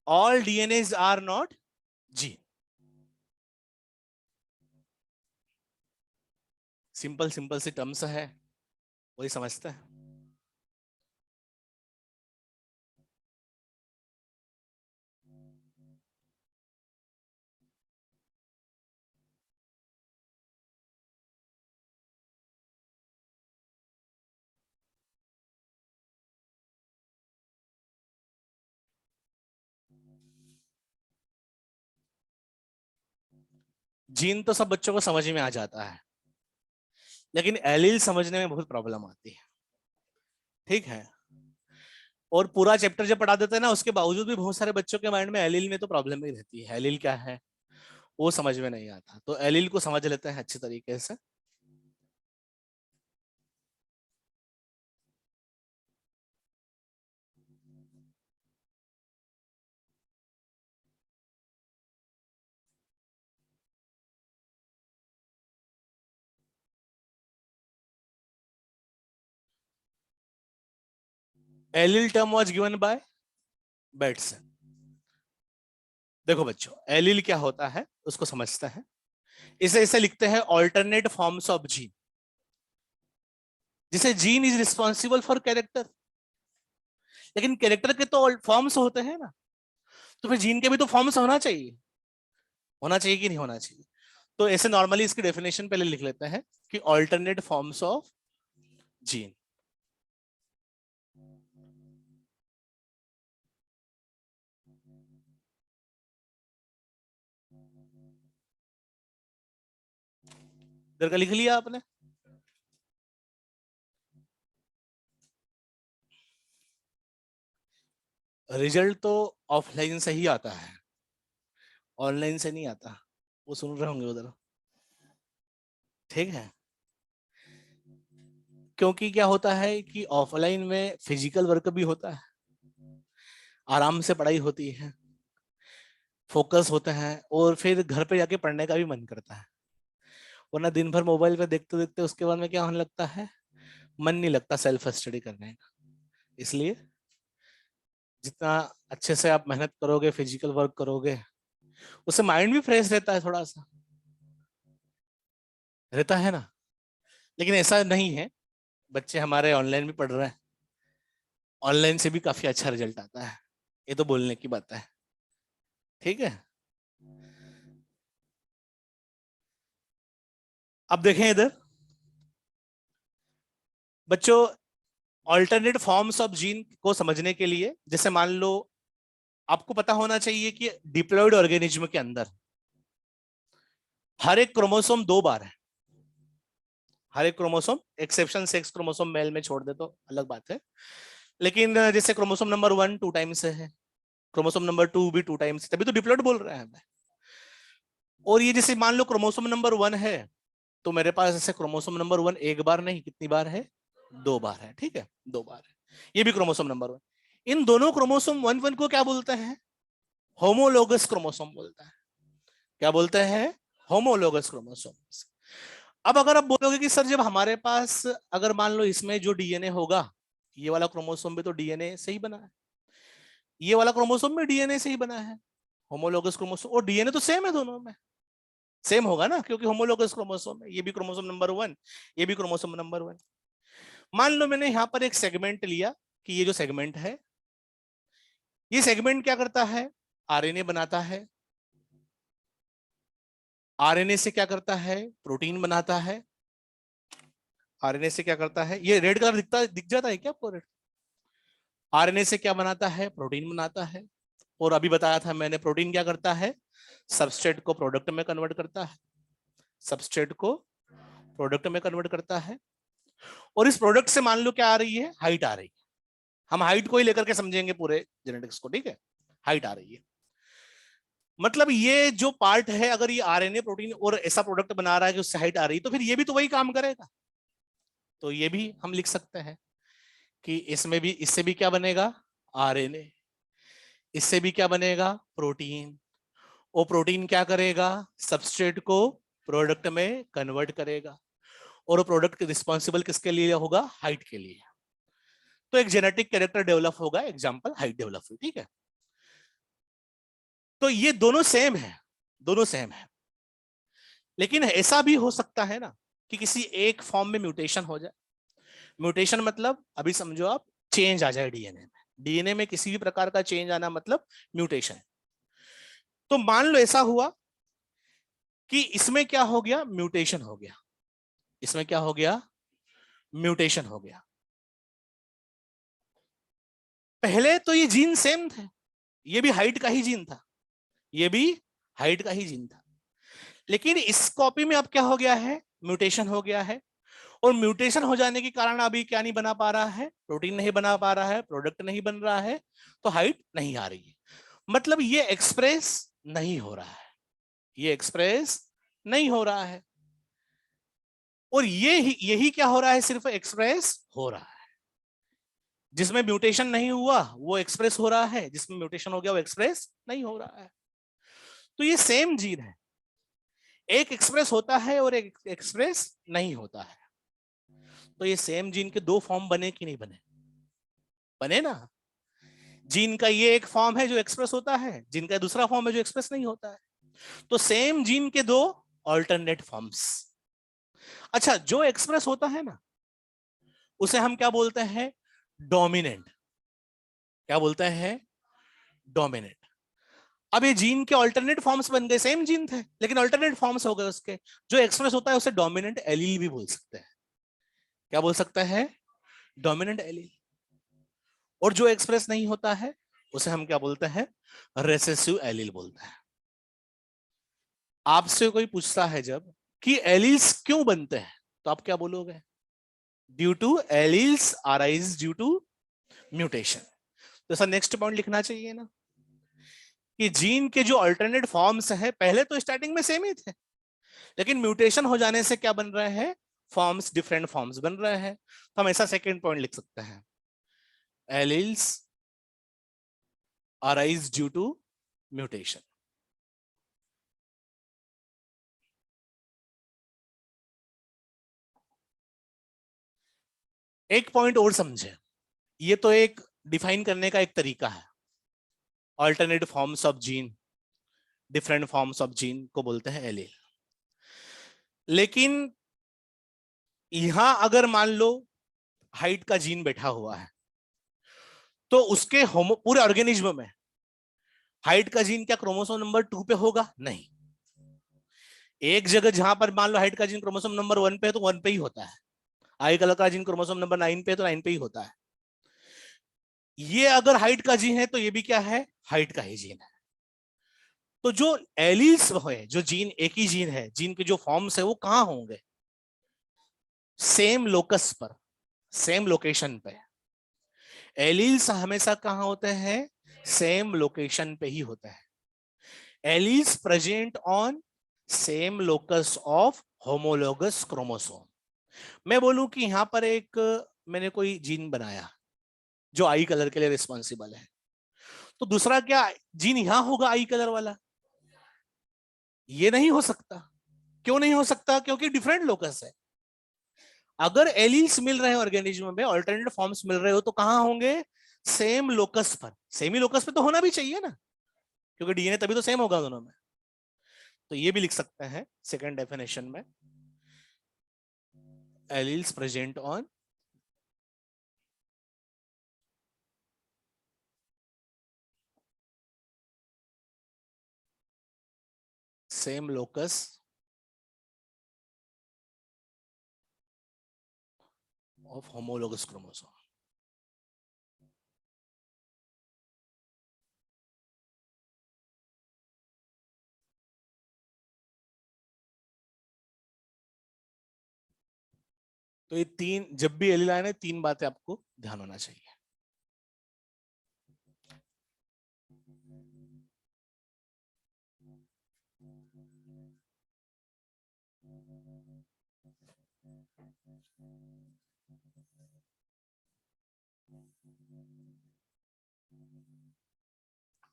All DNAs are not gene, simple simple सी टर्म्स है, वही समझते हैं। जीन तो सब बच्चों को समझ में आ जाता है, लेकिन एलील समझने में बहुत प्रॉब्लम आती है, ठीक है। और पूरा चैप्टर जब पढ़ा देते हैं ना, उसके बावजूद भी बहुत सारे बच्चों के माइंड में एलील में तो प्रॉब्लम ही रहती है, एलील क्या है वो समझ में नहीं आता, तो एलील को समझ लेते हैं अच्छे तरीके से। Allele term was given by Bateson. देखो बच्चों, एलील क्या होता है उसको समझते हैं। इसे इसे लिखते हैं ऑल्टरनेट फॉर्म्स ऑफ जीन, जिसे gene is responsible for character, लेकिन कैरेक्टर के तो फॉर्म्स होते हैं ना, तो फिर जीन के भी तो फॉर्म्स होना चाहिए, होना चाहिए कि नहीं होना चाहिए। तो ऐसे नॉर्मली इसकी डेफिनेशन पहले लिख लेते हैं कि ऑल्टरनेट फॉर्म्स ऑफ जीन। इधर का लिख लिया आपने। रिजल्ट तो ऑफलाइन से ही आता है, ऑनलाइन से नहीं आता, वो सुन रहे होंगे उधर, ठीक है। क्योंकि क्या होता है कि ऑफलाइन में फिजिकल वर्क भी होता है, आराम से पढ़ाई होती है, फोकस होता है, और फिर घर पे जाके पढ़ने का भी मन करता है। वरना दिन भर मोबाइल पे देखते देखते उसके बाद में क्या होने लगता है, मन नहीं लगता सेल्फ स्टडी करने का। इसलिए जितना अच्छे से आप मेहनत करोगे, फिजिकल वर्क करोगे, उससे माइंड भी फ्रेश रहता है, थोड़ा सा रहता है ना। लेकिन ऐसा नहीं है, बच्चे हमारे ऑनलाइन भी पढ़ रहे हैं, ऑनलाइन से भी काफी अच्छा रिजल्ट आता है, ये तो बोलने की बात है, ठीक है। अब देखें इधर बच्चों, ऑल्टरनेट फॉर्म्स ऑफ जीन को समझने के लिए, जैसे मान लो आपको पता होना चाहिए कि डिप्लॉयड ऑर्गेनिज्म के अंदर हर एक क्रोमोसोम 2 बार है, हर एक chromosome, exception sex chromosome male में छोड़ दे तो अलग बात है, लेकिन जैसे क्रोमोसोम नंबर 1 2 टाइम्स है, क्रोमोसोम नंबर 2 भी 2 टाइम्स, तभी तो डिप्लॉयड बोल रहे हैं हमें। और ये जैसे मान लो क्रोमोसोम नंबर 1 है, तो मेरे पास ऐसे क्रोमोसोम नंबर 1 एक बार नहीं, कितनी बार है, 2 बार है, ठीक है, 2 बार है। ये भी क्रोमोसोम नंबर 1, इन दोनों क्रोमोसोम 1 1 को क्या बोलते हैं, होमोलोगस क्रोमोसोम बोलता है। क्या बोलते हैं, होमोलोगस क्रोमोसोम। अब अगर आप बोलोगे कि सर जब हमारे पास, अगर मान लो इसमें जो डीएनए होगा, ये वाला क्रोमोसोम भी तो डीएनए से ही बना है, ये वाला क्रोमोसोम भी डीएनए से ही बना है, होमोलोगस क्रोमोसोम, और डीएनए तो सेम है दोनों में, सेम होगा ना, क्योंकि होमोलोगस क्रोमोसोम है, ये भी क्रोमोसोम नंबर 1, ये भी क्रोमोसोम नंबर 1। मान लो मैंने यहां पर एक सेगमेंट लिया, कि ये जो सेगमेंट है, ये सेगमेंट क्या करता है, आरएनए बनाता है, आरएनए से क्या करता है, प्रोटीन बनाता है, आरएनए से क्या करता है, ये रेड कलर दिख जाता है क्या आपको, रेड, आरएनए से क्या बनाता है, प्रोटीन बनाता है। और अभी बताया था मैंने, प्रोटीन क्या करता है, सबस्ट्रेट को प्रोडक्ट में कन्वर्ट करता है, सबस्ट्रेट को प्रोडक्ट में कन्वर्ट करता है। और इस प्रोडक्ट से मान लो क्या आ रही है, हाइट आ रही है, हम हाइट को ही लेकर के समझेंगे पूरे जेनेटिक्स को, ठीक है, हाइट आ रही है, मतलब ये जो पार्ट है, अगर ये आरएनए प्रोटीन और ऐसा प्रोडक्ट बना रहा है कि उससे हाइट आ रही है, तो फिर ये भी तो वही काम करेगा, तो ये भी हम लिख सकते हैं कि इसमें भी, इससे भी क्या बनेगा, आरएनए, इससे भी क्या बनेगा, प्रोटीन। वो प्रोटीन क्या करेगा, सबस्ट्रेट को प्रोडक्ट में कन्वर्ट करेगा, और वो प्रोडक्ट रिस्पॉन्सिबल किसके लिए होगा, हाइट के लिए। तो एक जेनेटिक कैरेक्टर डेवलप होगा, एग्जांपल हाइट डेवलप हुई, ठीक है। तो ये दोनों सेम है, दोनों सेम है। लेकिन ऐसा भी हो सकता है ना कि किसी एक फॉर्म में म्यूटेशन हो जाए। म्यूटेशन मतलब अभी समझो आप, चेंज आ जाए डीएनए में, डीएनए में किसी भी प्रकार का चेंज आना मतलब म्यूटेशन। तो मान लो ऐसा हुआ कि इसमें क्या हो गया, म्यूटेशन हो गया, इसमें क्या हो गया, म्यूटेशन हो गया। पहले तो ये जीन सेम थे, ये भी हाइट का ही जीन था, ये भी हाइट का ही जीन था, लेकिन इस कॉपी में अब क्या हो गया है, म्यूटेशन हो गया है। और म्यूटेशन हो जाने के कारण अभी क्या नहीं बना पा रहा है, प्रोटीन नहीं बना पा रहा है, प्रोडक्ट नहीं बन रहा है, तो हाइट नहीं आ रही है। मतलब ये एक्सप्रेस नहीं हो रहा है, ये एक्सप्रेस नहीं हो रहा है। और यही क्या हो रहा है, सिर्फ एक्सप्रेस हो रहा है। जिसमें म्यूटेशन नहीं हुआ वो एक्सप्रेस हो रहा है, जिसमें म्यूटेशन हो गया वो एक्सप्रेस नहीं हो रहा है। तो ये सेम जीन है, एक एक्सप्रेस होता है और एक एक्सप्रेस नहीं होता है। तो ये सेम जीन के दो फॉर्म बने कि नहीं बने, बने ना। जीन का ये एक फॉर्म है जो एक्सप्रेस होता है, जीन का दूसरा फॉर्म है जो एक्सप्रेस नहीं होता है। तो सेम जीन के दो ऑल्टरनेट फॉर्म्स। अच्छा, जो एक्सप्रेस होता है ना उसे हम क्या बोलते हैं, डोमिनेंट। क्या बोलते हैं, डोमिनेंट। अब ये जीन के अल्टरनेट फॉर्म्स बन गए, सेम जीन थे लेकिन अल्टरनेट फॉर्म्स हो गए उसके। जो एक्सप्रेस होता है उसे डोमिनेंट एलील भी बोल सकते हैं। क्या बोल सकते हैं, डोमिनेंट एलील। और जो एक्सप्रेस नहीं होता है उसे हम क्या बोलते हैं, रेसेसिव एलील बोलते हैं। आपसे कोई पूछता है जब कि एलील्स क्यों बनते हैं, तो आप क्या बोलोगे, due to alleles arise due to mutation. तो सर नेक्स्ट पॉइंट लिखना चाहिए ना कि जीन के जो अल्टरनेट फॉर्म्स हैं पहले तो स्टार्टिंग में सेम ही थे, लेकिन म्यूटेशन हो जाने से क्या बन रहे हैं, फॉर्म्स, डिफरेंट फॉर्म्स बन रहे हैं। तो हम ऐसा सेकेंड पॉइंट लिख सकते हैं, alleles arise due to mutation. एक पॉइंट और समझे, ये तो एक डिफाइन करने का एक तरीका है, alternate forms of gene, different forms of gene को बोलते हैं एलील। लेकिन यहां अगर मान लो हाइट का जीन बैठा हुआ है, तो उसके होमो पूरे ऑर्गेनिज्म में हाइट का जीन क्या क्रोमोसोम नंबर 2 पे होगा, नहीं। एक जगह जहां पर मान लो हाइट का जीन क्रोमोसोम नंबर 1 पे है तो 1 पे ही होता है, आई कलर का जीन क्रोमोसोम नंबर 9 पे है तो 9 पे ही होता है। ये अगर हाइट का जीन है तो ये भी क्या है, हाइट का ही जीन है। तो जो एलील्स है, जो जीन एक ही जीन है, जीन के जो फॉर्म्स है वो कहां होंगे, सेम लोकस पर, सेम लोकेशन पे। एलील्स हमेशा कहां होते हैं, सेम लोकेशन पे ही होते हैं। Alleles present on same locus of homologous chromosome. मैं बोलूं कि यहां पर एक, मैंने कोई जीन बनाया जो आई कलर के लिए रिस्पॉन्सिबल है, तो दूसरा क्या जीन यहां होगा आई कलर वाला, ये नहीं हो सकता। क्यों नहीं हो सकता, क्योंकि डिफरेंट लोकस है। अगर एलील्स मिल रहे हैं ऑर्गेनिज्म में, अल्टरनेट फॉर्म्स मिल रहे हो तो कहां होंगे, सेम लोकस पर। सेमी लोकस पे तो होना भी चाहिए ना, क्योंकि डीएनए तभी तो सेम होगा दोनों में। तो ये भी लिख सकते हैं सेकंड डेफिनेशन में, alleles present on same locus of homologous chromosome. तो ये तीन, जब भी एलील आए ना, तीन बातें आपको ध्यान होना चाहिए।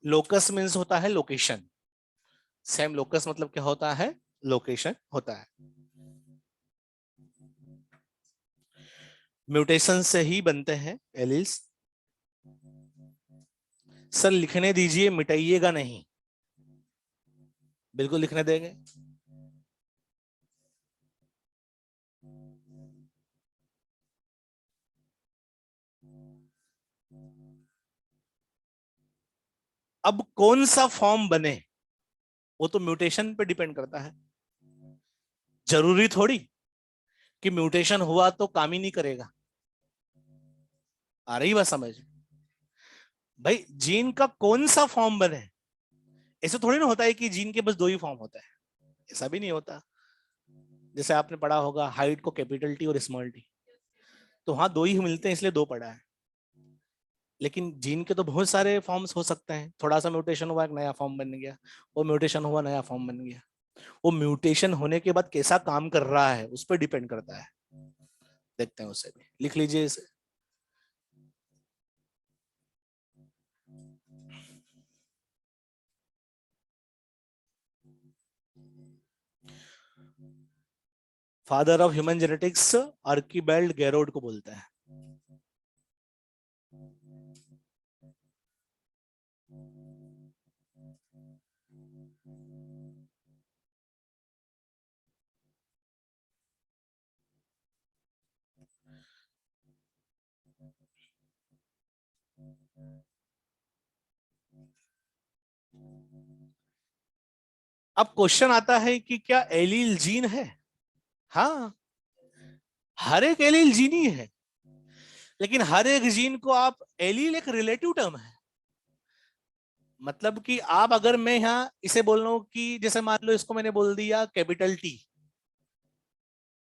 लोकस मीन्स होता है लोकेशन। सेम लोकस मतलब क्या होता है? लोकेशन होता है। म्यूटेशन से ही बनते हैं एलील्स। सर लिखने दीजिए, मिटाइएगा नहीं। बिल्कुल लिखने देंगे। अब कौन सा फॉर्म बने वो तो म्यूटेशन पे डिपेंड करता है। जरूरी थोड़ी कि म्यूटेशन हुआ तो काम ही नहीं करेगा। आ रही बात समझ? भाई जीन का कौन सा फॉर्म बने, ऐसे थोड़ी ना होता है कि जीन के बस दो ही फॉर्म होता है। ऐसा भी नहीं होता। जैसे आपने पढ़ा होगा हाइट को कैपिटल टी और स्मॉल टी, तो हाँ दो ही मिलते हैं इसलिए दो पढ़ा है। लेकिन जीन के तो बहुत सारे फॉर्म्स हो सकते हैं। थोड़ा सा म्यूटेशन हुआ एक नया फॉर्म बन गया, वो म्यूटेशन हुआ नया फॉर्म बन गया। वो म्यूटेशन होने के बाद कैसा काम कर रहा है उस पर डिपेंड करता है। देखते हैं उसे भी, लिख लीजिए इसे। फादर ऑफ ह्यूमन जेनेटिक्स आर्कीबेल्ड गैरोड को बोलते हैं। अब क्वेश्चन आता है कि क्या एलील जीन है? हाँ, हर एक एलील जीन ही है। लेकिन हर एक जीन को आप, एलील एक रिलेटिव टर्म है। मतलब कि आप, अगर मैं यहाँ इसे बोल रहा हूँ कि जैसे मान लो इसको मैंने बोल दिया कैपिटल टी,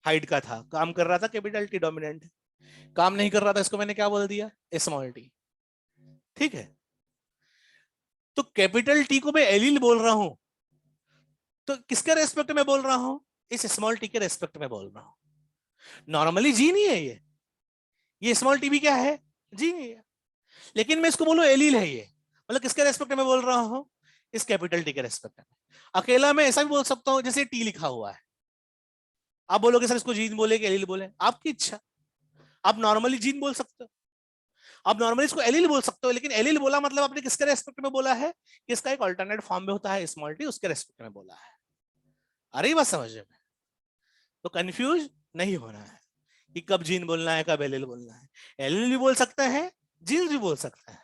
हाइट का था, काम कर रहा था कैपिटल टी डोमिनेंट, काम नहीं कर रहा था, इसको मैंने क्या बोल दिया? Small T. ठीक है, तो कैपिटल टी को मैं एलील बोल रहा हूं, तो किसके रेस्पेक्ट में बोल रहा हूं? इस स्मॉल टी के रेस्पेक्ट में बोल रहा हूं। नॉर्मली जी नहीं है ये स्मॉल टी भी क्या है? जी नहीं है। लेकिन मैं इसको बोलूं एलील है ये, मतलब किसके रेस्पेक्ट में बोल रहा हूं? इस कैपिटल टी के रेस्पेक्ट में। अकेला मैं ऐसा भी बोल सकता हूं जैसे टी लिखा हुआ है, आप बोलोगे सर इसको जीन बोले कि एलील बोले, आपकी इच्छा। आप नॉर्मली जीन बोल सकते हो, आप नॉर्मली इसको एलील बोल सकते हो, लेकिन एलील बोला मतलब आपने किसके रेस्पेक्ट में बोला है? कि इसका एक अल्टरनेट फॉर्म में होता है स्मॉल टी, उसके रेस्पेक्ट में बोला है। अरे बात समझ में? तो कंफ्यूज नहीं होना है कि कब जीन बोलना है कब एलील बोलना है। एलील भी बोल सकते हैं, जीन भी बोल सकते हैं,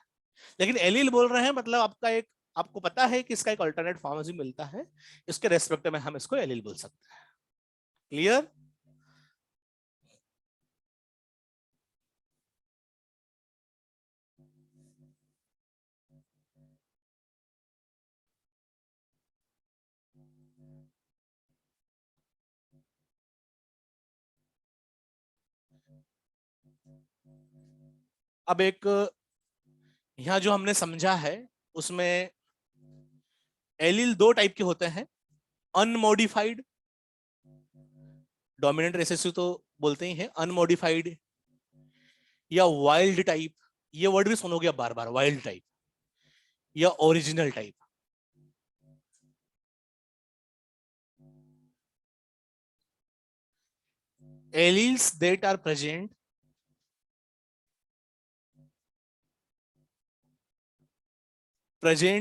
लेकिन एलील बोल रहे हैं मतलब आपका एक, आपको पता है कि इसका एक अल्टरनेट फॉर्म भी मिलता है, इसके रेस्पेक्ट में हम इसको एलील बोल सकते हैं। क्लियर? अब एक यहाँ जो हमने समझा है उसमें एलील दो टाइप के होते हैं। अनमॉडिफाइड, डोमिनेंट रिसेसिव तो बोलते ही हैं, अनमॉडिफाइड या वाइल्ड टाइप। ये वर्ड भी सुनोगे बार बार, वाइल्ड टाइप या original type. Alleles that are present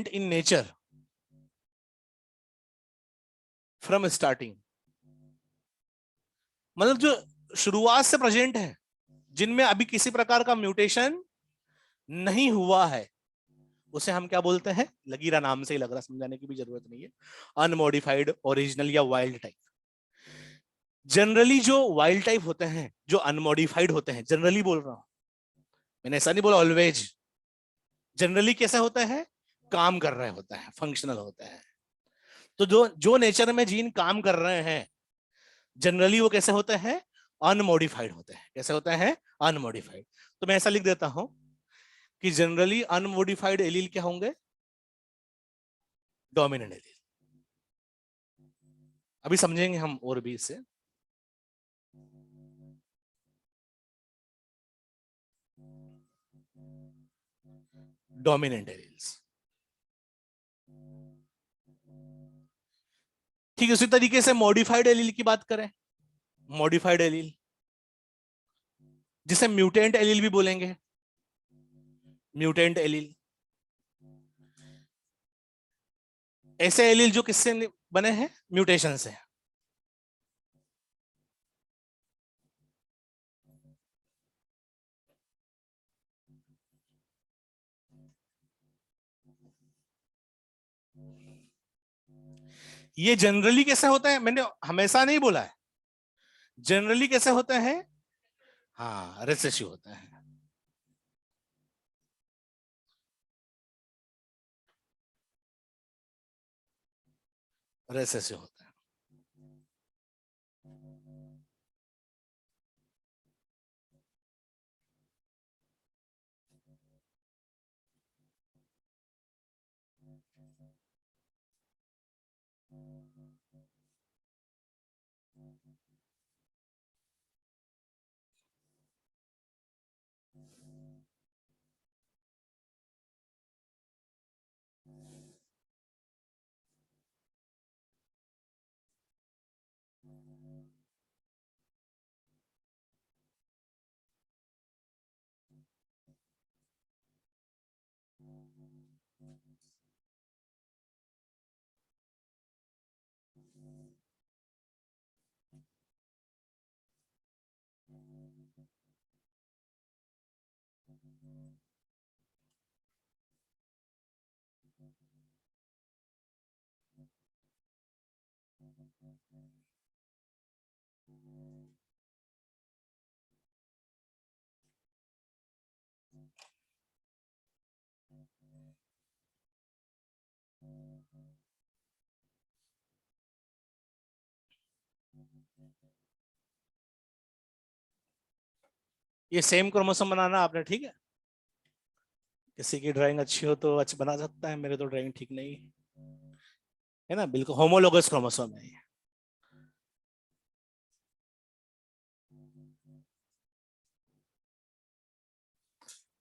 in nature from starting, मतलब जो शुरुआत से प्रेजेंट है, जिनमें अभी किसी प्रकार का म्यूटेशन नहीं हुआ है, उसे हम क्या बोलते हैं? लगीरा नाम से ही लग रहा, समझाने की भी जरूरत नहीं है। अनमॉडिफाइड, ओरिजिनल या वाइल्ड टाइप। जनरली जो वाइल्ड टाइप होते हैं, जो अनमॉडिफाइड होते हैं, जनरली बोल रहा हूं, मैंने ऐसा नहीं बोला ऑलवेज, जनरली कैसे होता है? काम कर रहे होता है, फंक्शनल होता है। तो जो जो नेचर में जीन काम कर रहे हैं, जनरली वो कैसे होते हैं? अनमॉडिफाइड होते हैं। कैसे होते हैं? अनमॉडिफाइड। तो मैं ऐसा लिख देता हूं कि जनरली अनमॉडिफाइड एलील क्या होंगे? Dominant allele. अभी समझेंगे हम और भी इससे। Dominant alleles. ठीक है, उसी तरीके से मॉडिफाइड एलील की बात करें, मॉडिफाइड एलील जिसे म्यूटेंट एलील भी बोलेंगे, म्यूटेंट एलील ऐसे एलील जो किससे बने हैं, म्यूटेशन से। ये जनरली कैसे होता है, मैंने हमेशा नहीं बोला है, जनरली कैसे होते हैं, हाँ रिसेसिव होता है। रिसेसिव होता है। ये सेम क्रोमोसोम बनाना आपने, ठीक है, किसी की ड्राइंग अच्छी हो तो अच्छा बना सकता है, मेरे तो ड्राइंग ठीक नहीं है ना, बिल्कुल होमोलोगस क्रोमोसोम है ये।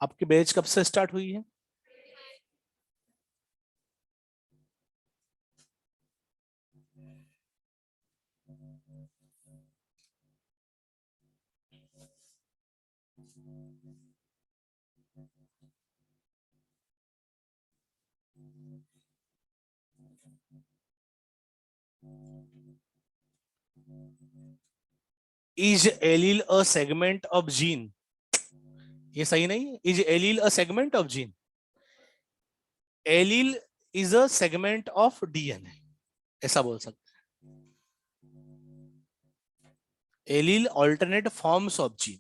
आपकी बैच कब से स्टार्ट हुई है? Is allele a segment of gene, ये सही नहीं है, is allele a segment of gene, allele is a segment of DNA, ऐसा बोल सकते हैं, allele alternate forms of gene.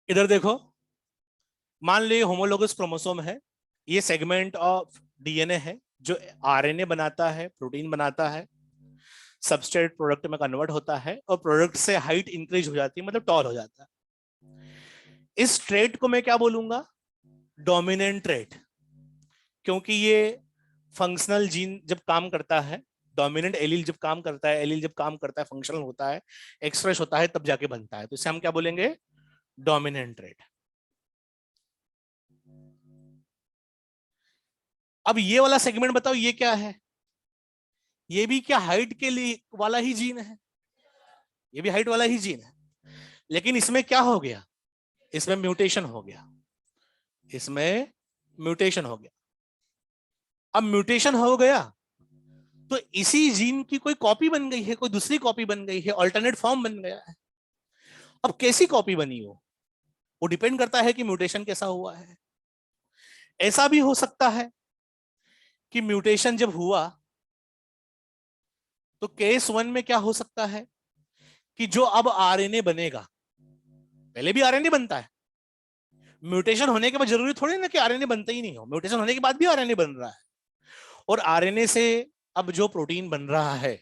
इधर देखो, मान लो होमोलोगस क्रोमोसोम है, ये सेगमेंट ऑफ डीएनए है जो आरएनए बनाता है, प्रोटीन बनाता है, सबस्ट्रेट प्रोडक्ट में कन्वर्ट होता है और प्रोडक्ट से हाइट इंक्रीज हो जाती है, मतलब टॉल हो जाता है। इस ट्रेट को मैं क्या बोलूंगा, डोमिनेंट ट्रेट, क्योंकि ये फंक्शनल जीन जब काम करता है, डोमिनेंट एलील जब काम करता है, एलील जब काम करता है, फंक्शनल होता है, एक्सप्रेस होता है, तब जाके बनता है, तो इसे हम क्या बोलेंगे, डोमिनेंट ट्रेट। अब ये वाला सेगमेंट बताओ ये क्या है, ये भी क्या हाइट के लिए वाला ही जीन है, ये भी हाइट वाला ही जीन है, लेकिन इसमें क्या हो गया, इसमें म्यूटेशन हो गया, इसमें म्यूटेशन हो गया। अब म्यूटेशन हो गया तो इसी जीन की कोई कॉपी बन गई है, कोई दूसरी कॉपी बन गई है, ऑल्टरनेट फॉर्म बन गया है। अब कैसी कॉपी बनी वो डिपेंड करता है कि म्यूटेशन कैसा हुआ है। ऐसा भी हो सकता है कि म्यूटेशन जब हुआ तो केस 1 में क्या हो सकता है कि जो अब आरएनए बनेगा, पहले भी आरएनए बनता है, म्यूटेशन होने के बाद जरूरी थोड़ी ना कि आरएनए बनता ही नहीं हो, म्यूटेशन होने के बाद भी आरएनए बन रहा है। और आरएनए से अब जो प्रोटीन बन रहा है,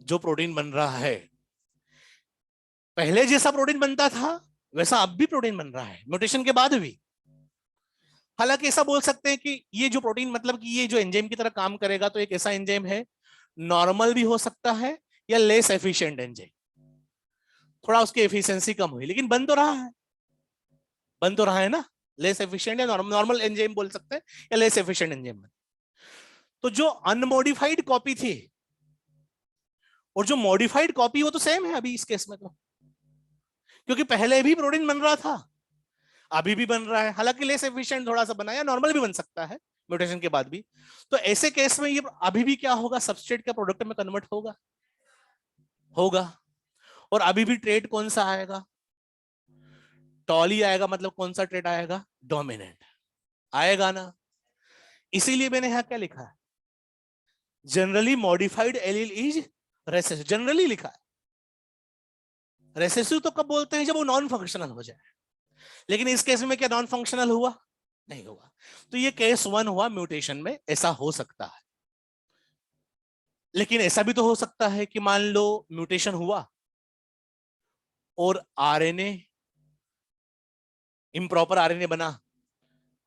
जो प्रोटीन बन रहा है, पहले जैसा प्रोटीन बनता था वैसा अब भी प्रोटीन बन रहा है म्यूटेशन के बाद भी। हालांकि ऐसा बोल सकते हैं कि ये जो प्रोटीन, मतलब कि ये जो एंजाइम की तरह काम करेगा, तो एक ऐसा एंजाइम है, नॉर्मल भी हो सकता है या लेस एफिशिएंट एंजाइम, थोड़ा उसकी एफिशिएंसी कम हुई, लेकिन बन तो रहा है, बन तो रहा है ना। लेस एफिशिएंट या नॉर्मल एंजाइम बोल सकते हैं, या लेस एफिशिएंट एंजाइम। तो जो अनमोडिफाइड कॉपी थी और जो मॉडिफाइड कॉपी, वो तो सेम है अभी इस केस में तो, क्योंकि पहले भी प्रोटीन बन रहा था, अभी भी बन रहा है, हालांकि लेस एफिशिएंट थोड़ा सा बना, या नॉर्मल भी बन सकता है म्यूटेशन के बाद भी। तो ऐसे केस में ये अभी भी क्या होगा, सबस्ट्रेट का प्रोडक्ट में कन्वर्ट होगा, होगा। और अभी भी ट्रेड कौन सा आएगा, टॉली आएगा, मतलब कौन सा ट्रेड आएगा, डोमिनेंट आएगा ना। इसीलिए मैंने यहां क्या लिखा है, generally modified allele is recessive, generally लिखा है। रेसेसिव तो कब बोलते हैं, जब वो नॉन फंक्शनल हो जाए, लेकिन इस केस में क्या नॉन फंक्शनल हुआ, नहीं हुआ। तो ये केस 1 हुआ म्यूटेशन में, ऐसा हो सकता है। लेकिन ऐसा भी तो हो सकता है कि मान लो म्यूटेशन हुआ और आरएनए, इम्प्रॉपर आरएनए बना,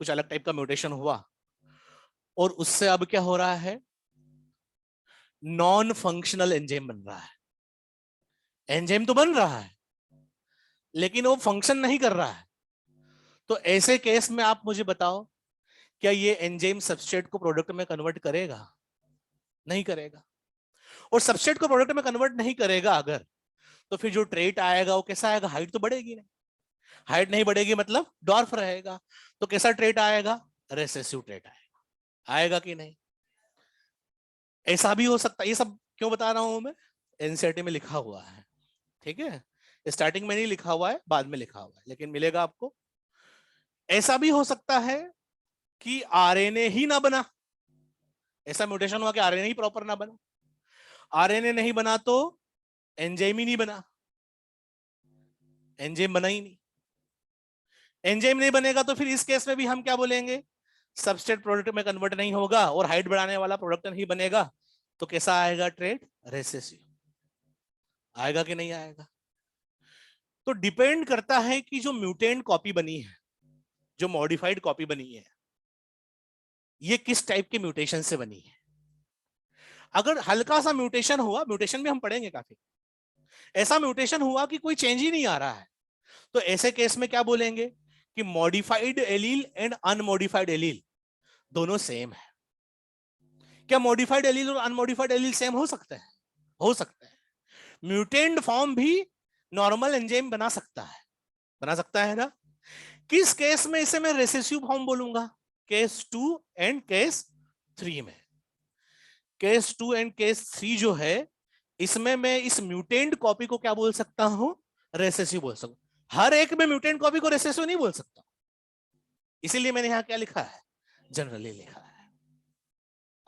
कुछ अलग टाइप का म्यूटेशन हुआ, और उससे अब क्या हो रहा है, नॉन फंक्शनल एंजाइम बन रहा है। एंजाइम तो बन रहा है लेकिन वो फंक्शन नहीं कर रहा है। तो ऐसे केस में आप मुझे बताओ, क्या ये एंजाइम सबस्ट्रेट को प्रोडक्ट में कन्वर्ट करेगा, नहीं करेगा। और सबस्ट्रेट को प्रोडक्ट में कन्वर्ट नहीं करेगा अगर, तो फिर जो ट्रेट आएगा वो कैसा आएगा, हाइट तो बढ़ेगी नहीं, हाइट नहीं बढ़ेगी मतलब डॉर्फ रहेगा। तो कैसा ट्रेट आएगा, रेसेसिव ट्रेट आएगा, आएगा कि नहीं। ऐसा भी हो सकता है। ये सब क्यों बता रहा हूं मैं, एनसीईआरटी में लिखा हुआ है, ठीक है, स्टार्टिंग में नहीं लिखा हुआ है, बाद में लिखा हुआ है, लेकिन मिलेगा आपको। ऐसा भी हो सकता है कि आरएनए ही ना बना, ऐसा म्यूटेशन हुआ कि आरएनए ही प्रॉपर ना बना, आरएनए नहीं बना तो एंजाइम ही नहीं बना, एंजाइम बना ही नहीं। एंजाइम नहीं बनेगा तो फिर इस केस में भी हम क्या बोलेंगे, सबस्ट्रेट प्रोडक्ट में कन्वर्ट नहीं होगा और हाइट बढ़ाने वाला प्रोडक्ट नहीं बनेगा। तो कैसा आएगा ट्रेड, रेसेसिव आएगा कि नहीं आएगा। तो डिपेंड करता है कि जो म्यूटेंट कॉपी बनी है, जो मॉडिफाइड कॉपी बनी है, ये किस टाइप के म्यूटेशन से बनी है। अगर हल्का सा म्यूटेशन हुआ, म्यूटेशन में हम पढ़ेंगे काफी, ऐसा म्यूटेशन हुआ कि कोई चेंज ही नहीं आ रहा है, तो ऐसे केस में क्या बोलेंगे कि modified allele and unmodified allele दोनों सेम है। क्या मॉडिफाइड एलील और अनमॉडिफाइड एलील सेम हो सकते हैं, हो सकते हैं। म्यूटेंट फॉर्म भी नॉर्मल एंजाइम बना सकता है, बना सकता है ना। किस केस में इसे मैं रेसेसिव फॉर्म बोलूंगा, केस 2 एंड केस 3 में। केस 2 एंड केस 3 जो है, इसमें मैं इस म्यूटेंट कॉपी को क्या बोल सकता हूं, रेसेसिव बोल सकता हूं। हर एक में म्यूटेंट कॉपी को रेसेसिव नहीं बोल सकता, इसीलिए मैंने यहां क्या लिखा है, जनरली लिखा है।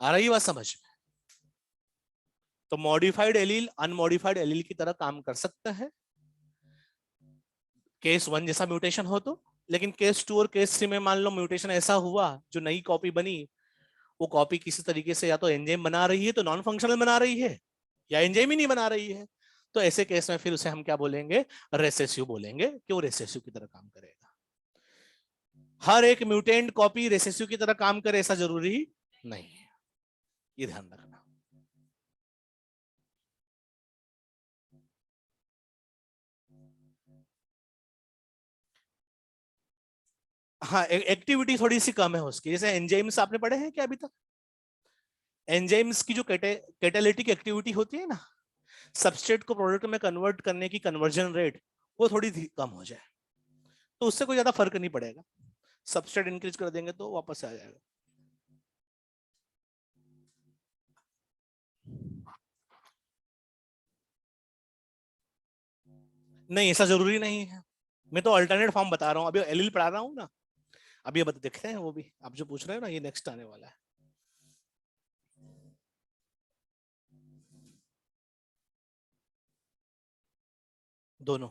आ रही बात समझ में। तो मॉडिफाइड एलील अनमॉडिफाइड एलील की तरह काम कर सकता है, केस 1 जैसा म्यूटेशन हो तो। लेकिन केस 2 और केस 3 में मान लो म्यूटेशन ऐसा हुआ, जो नई कॉपी बनी, वो कॉपी किसी तरीके से या तो एंजाइम बना रही है तो नॉन फंक्शनल बना रही है, या एंजाइम ही नहीं बना रही है। तो ऐसे केस में फिर उसे हम क्या बोलेंगे, रेसेसिव बोलेंगे, कि वो रेसेसिव की तरह काम करेगा। हर एक म्यूटेंट कॉपी रेसेसिव की तरह काम करे ऐसा जरूरी नहीं है, ये ध्यान रखना। हाँ, एक्टिविटी थोड़ी सी कम है उसकी, जैसे एंजाइम्स आपने पढ़े हैं क्या अभी तक। एंजाइम्स की जो कैटालिटिक एक्टिविटी होती है ना, सबस्ट्रेट को प्रोडक्ट में कन्वर्ट करने की कन्वर्जन रेट, वो थोड़ी कम हो जाए तो उससे कोई ज्यादा फर्क नहीं पड़ेगा। सबस्ट्रेट इंक्रीज कर देंगे तो वापस आ जाएगा। नहीं, ऐसा जरूरी नहीं है। मैं तो अल्टरनेट फॉर्म बता रहा हूँ, अभी एलील पढ़ा रहा हूँ ना। अब ये देखते हैं, वो भी आप जो पूछ रहे हो ना, ये नेक्स्ट आने वाला है। दोनों,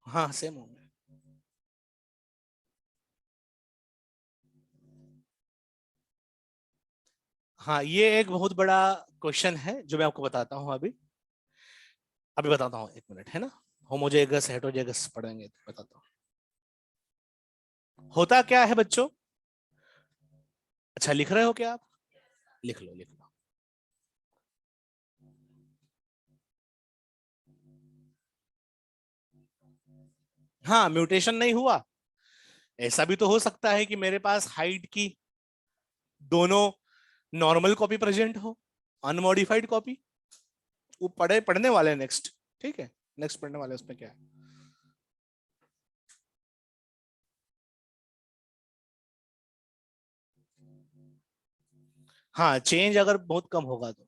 हाँ सेम होंगे। हाँ, ये एक बहुत बड़ा क्वेश्चन है जो मैं आपको बताता हूँ अभी। अभी बताता हूँ, एक मिनट है ना। होमोजेगस हेटरोजेगस पढ़ेंगे तो बताता हूँ। होता क्या है बच्चों? अच्छा, लिख रहे हो क्या आप? लिख लो लिख लो। हाँ, म्यूटेशन नहीं हुआ। ऐसा भी तो हो सकता है कि मेरे पास हाइट की दोनों नॉर्मल कॉपी प्रेजेंट हो, अनमॉडिफाइड कॉपी। वो पढ़ने वाले हैं नेक्स्ट। ठीक है, नेक्स्ट पढ़ने वाले हैं, उसमें क्या है। हाँ, चेंज अगर बहुत कम होगा तो।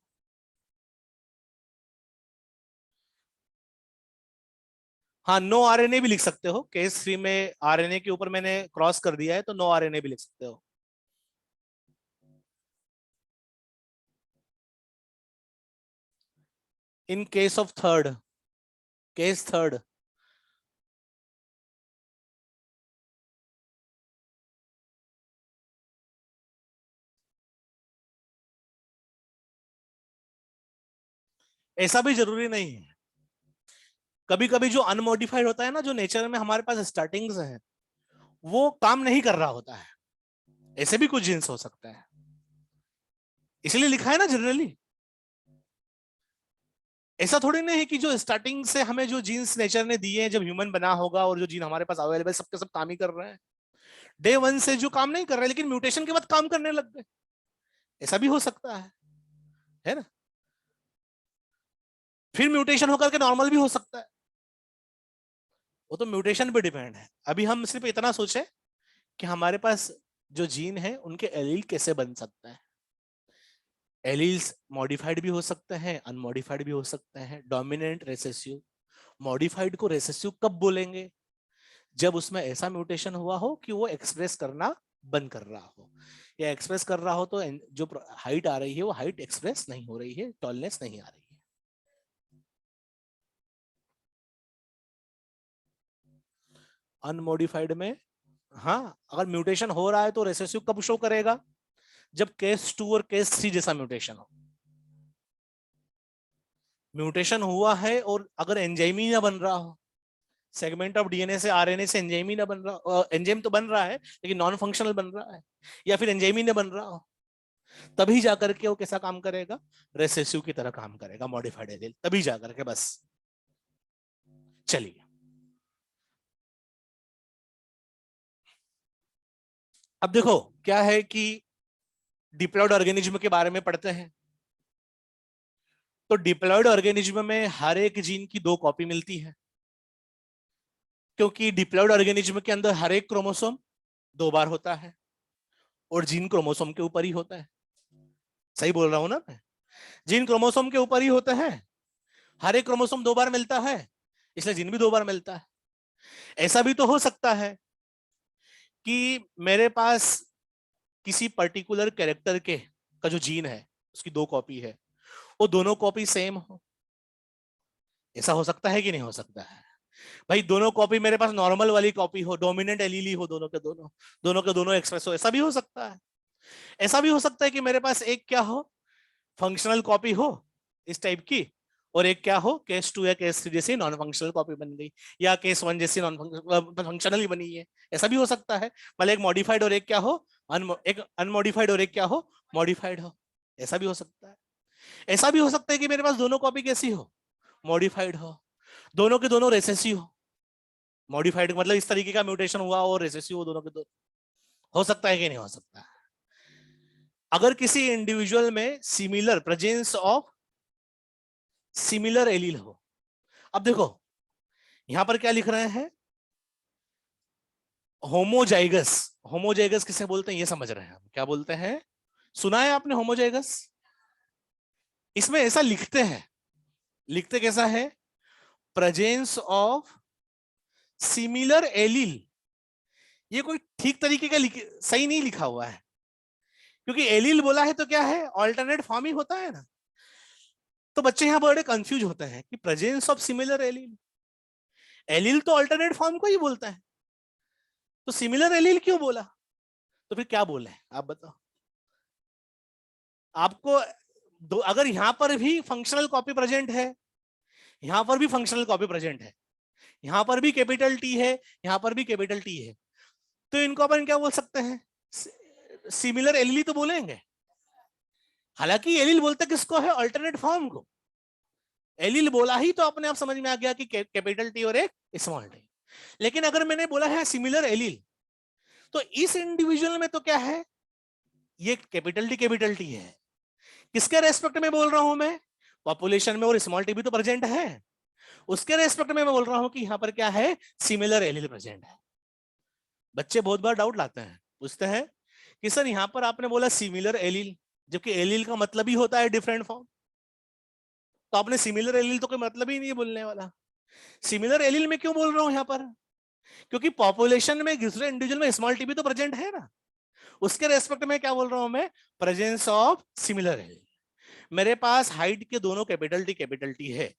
हाँ, नो आरएनए भी लिख सकते हो। केस 3 में आरएनए के ऊपर मैंने क्रॉस कर दिया है, तो नो आरएनए भी लिख सकते हो। In case of third, case third, ऐसा भी जरूरी नहीं है। कभी कभी जो अनमोडिफाइड होता है ना, जो नेचर में हमारे पास स्टार्टिंग्स है, वो काम नहीं कर रहा होता है। ऐसे भी कुछ जीन्स हो सकते हैं, इसलिए लिखा है ना जनरली। ऐसा थोड़ी नहीं है कि जो स्टार्टिंग से हमें जो जीन्स नेचर ने दिए हैं, जब ह्यूमन बना होगा और जो जीन हमारे पास अवेलेबल, सबके सब काम ही कर रहे हैं। डे वन से जो काम नहीं कर रहे, लेकिन म्यूटेशन के बाद काम करने लग गए। ऐसा भी हो सकता है ना। फिर म्यूटेशन होकर के नॉर्मल भी हो सकता है। वो तो म्यूटेशन पे डिपेंड है। अभी हम सिर्फ इतना सोचे कि हमारे पास जो जीन है उनके एलील कैसे बन सकते हैं। एलील्स मॉडिफाइड भी हो सकते हैं, अनमॉडिफाइड भी हो सकते हैं, डोमिनेंट, रेसेसिव। मॉडिफाइड को रेसेसिव कब बोलेंगे? जब उसमें ऐसा म्यूटेशन हुआ हो कि वो एक्सप्रेस करना बंद कर रहा हो, या एक्सप्रेस कर रहा हो तो जो हाइट आ रही है वो हाइट एक्सप्रेस नहीं हो रही है, टॉलनेस नहीं आ रही है। अनमॉडिफाइड में, हाँ, अगर म्यूटेशन हो रहा है तो रेसेसिव कब शो करेगा? जब केस 2 और केस 3 जैसा म्यूटेशन हो। म्यूटेशन हुआ है और अगर एंजाइम ही ना बन रहा हो, सेगमेंट ऑफ डीएनए से आरएनए से एंजाइम ही ना बन रहा, एंजाइम तो बन रहा है लेकिन नॉन फंक्शनल बन रहा है, या फिर एंजाइम ही ना बन रहा हो, तभी जाकर के वो कैसा काम करेगा? रेसेसिव की तरह काम करेगा, मॉडिफाइड एलील, तभी जाकर के। बस, चलिए। अब देखो क्या है कि डिप्लॉयड ऑर्गेनिज्म के बारे में पढ़ते हैं। तो डिप्लॉयड ऑर्गेनिज्म में हर एक जीन की दो कॉपी मिलती है, क्योंकि डिप्लॉयड ऑर्गेनिज्म के अंदर हर एक क्रोमोसोम दो बार होता है, और जीन क्रोमोसोम के ऊपर ही होता है। सही बोल रहा हूं ना मैं? जीन क्रोमोसोम के ऊपर ही होता है, हर एक क्रोमोसोम दो बार मिलता है, इसलिए जीन भी दो बार मिलता है। ऐसा भी तो हो सकता है कि मेरे पास किसी पर्टिकुलर कैरेक्टर के का जो जीन है उसकी दो कॉपी है, वो दोनों कॉपी सेम हो। ऐसा हो सकता है कि नहीं हो सकता है? भाई, दोनों कॉपी मेरे पास नॉर्मल वाली कॉपी हो, डोमिनेंट एलीली हो, दोनों के दोनों एक्सप्रेस हो, ऐसा भी हो सकता है। ऐसा भी हो सकता है कि मेरे पास एक क्या हो, फंक्शनल कॉपी हो इस टाइप की, और एक क्या हो, केस 2 या केस 3 जैसी नॉन फंक्शनल कॉपी बन गई, या केस 1 जैसी नॉन फंक्शनल ही बनी है। ऐसा भी हो सकता है। मतलब एक मॉडिफाइड और एक क्या हो, एक अनमॉडिफाइड और एक क्या हो, मॉडिफाइड हो। ऐसा भी हो सकता है। ऐसा भी हो सकता है कि मेरे पास दोनों कॉपी कैसी हो, मॉडिफाइड हो, दोनों के दोनों रेसेसिव हो। मॉडिफाइड मतलब इस तरीके का म्यूटेशन हुआ और रेसेसिव हो दोनों के दोनों। हो सकता है कि नहीं हो सकता है? अगर किसी इंडिविजुअल में similar presence of similar allele हो। अब देखो, यहां पर क्या लिख रहे हैं? होमोजाइगस। होमोजाइगस किसे बोलते हैं ये समझ रहे हैं हम, क्या बोलते हैं? सुना है आपने होमोजाइगस? इसमें ऐसा लिखते हैं, लिखते कैसा है? प्रेजेंस ऑफ सिमिलर एलील ये कोई ठीक तरीके का सही नहीं लिखा हुआ है, क्योंकि एलील बोला है तो क्या है, ऑल्टरनेट फॉर्म ही होता है ना। तो बच्चे यहाँ बड़े कंफ्यूज होते हैं कि presence of similar allele, allele तो ऑल्टरनेट फॉर्म को ही बोलता है, तो सिमिलर एलील क्यों बोला? तो फिर क्या बोले आप बताओ। आपको अगर यहां पर भी फंक्शनल कॉपी प्रेजेंट है, यहां पर भी फंक्शनल कॉपी प्रेजेंट है, यहां पर भी कैपिटल टी है, यहां पर भी कैपिटल टी है, तो इनको अपन क्या बोल सकते हैं, सिमिलर एलील तो बोलेंगे। हालांकि एलील बोलते किसको है, अल्टरनेट फॉर्म को। एलील बोला ही तो अपने आप समझ में आ गया कि कैपिटल टी और एक स्मॉल टी। लेकिन अगर मैंने बोला है सिमिलर एलील, तो इस इंडिविजुअल में तो क्या है, ये कैपिटल टी है। किसके रेस्पेक्ट में बोल रहा हूं मैं, पॉपुलेशन में और स्मॉल टी भी तो प्रेजेंट है, उसके रेस्पेक्ट में मैं बोल रहा हूं कि यहां पर क्या है, सिमिलर एलील प्रेजेंट है। बच्चे बहुत बार डाउट लाते हैं, पूछते हैं कि सर यहां पर आपने बोला सिमिलर एलील, जबकि एलील का मतलब ही होता है डिफरेंट फॉर्म, तो आपने सिमिलर एलील तो कोई मतलब ही नहीं है बोलने वाला। सिमिलर एलील में क्यों बोल रहा हूं यहां पर, क्योंकि पॉपुलेशन में दूसरे इंडिविजुअल में स्मॉल टी भी तो प्रेजेंट है ना, उसके रेस्पेक्ट में क्या बोल रहा हूं मैं, प्रेजेंस ऑफ सिमिलर एलील। मेरे पास हाइट के दोनों कैपिटल टी है,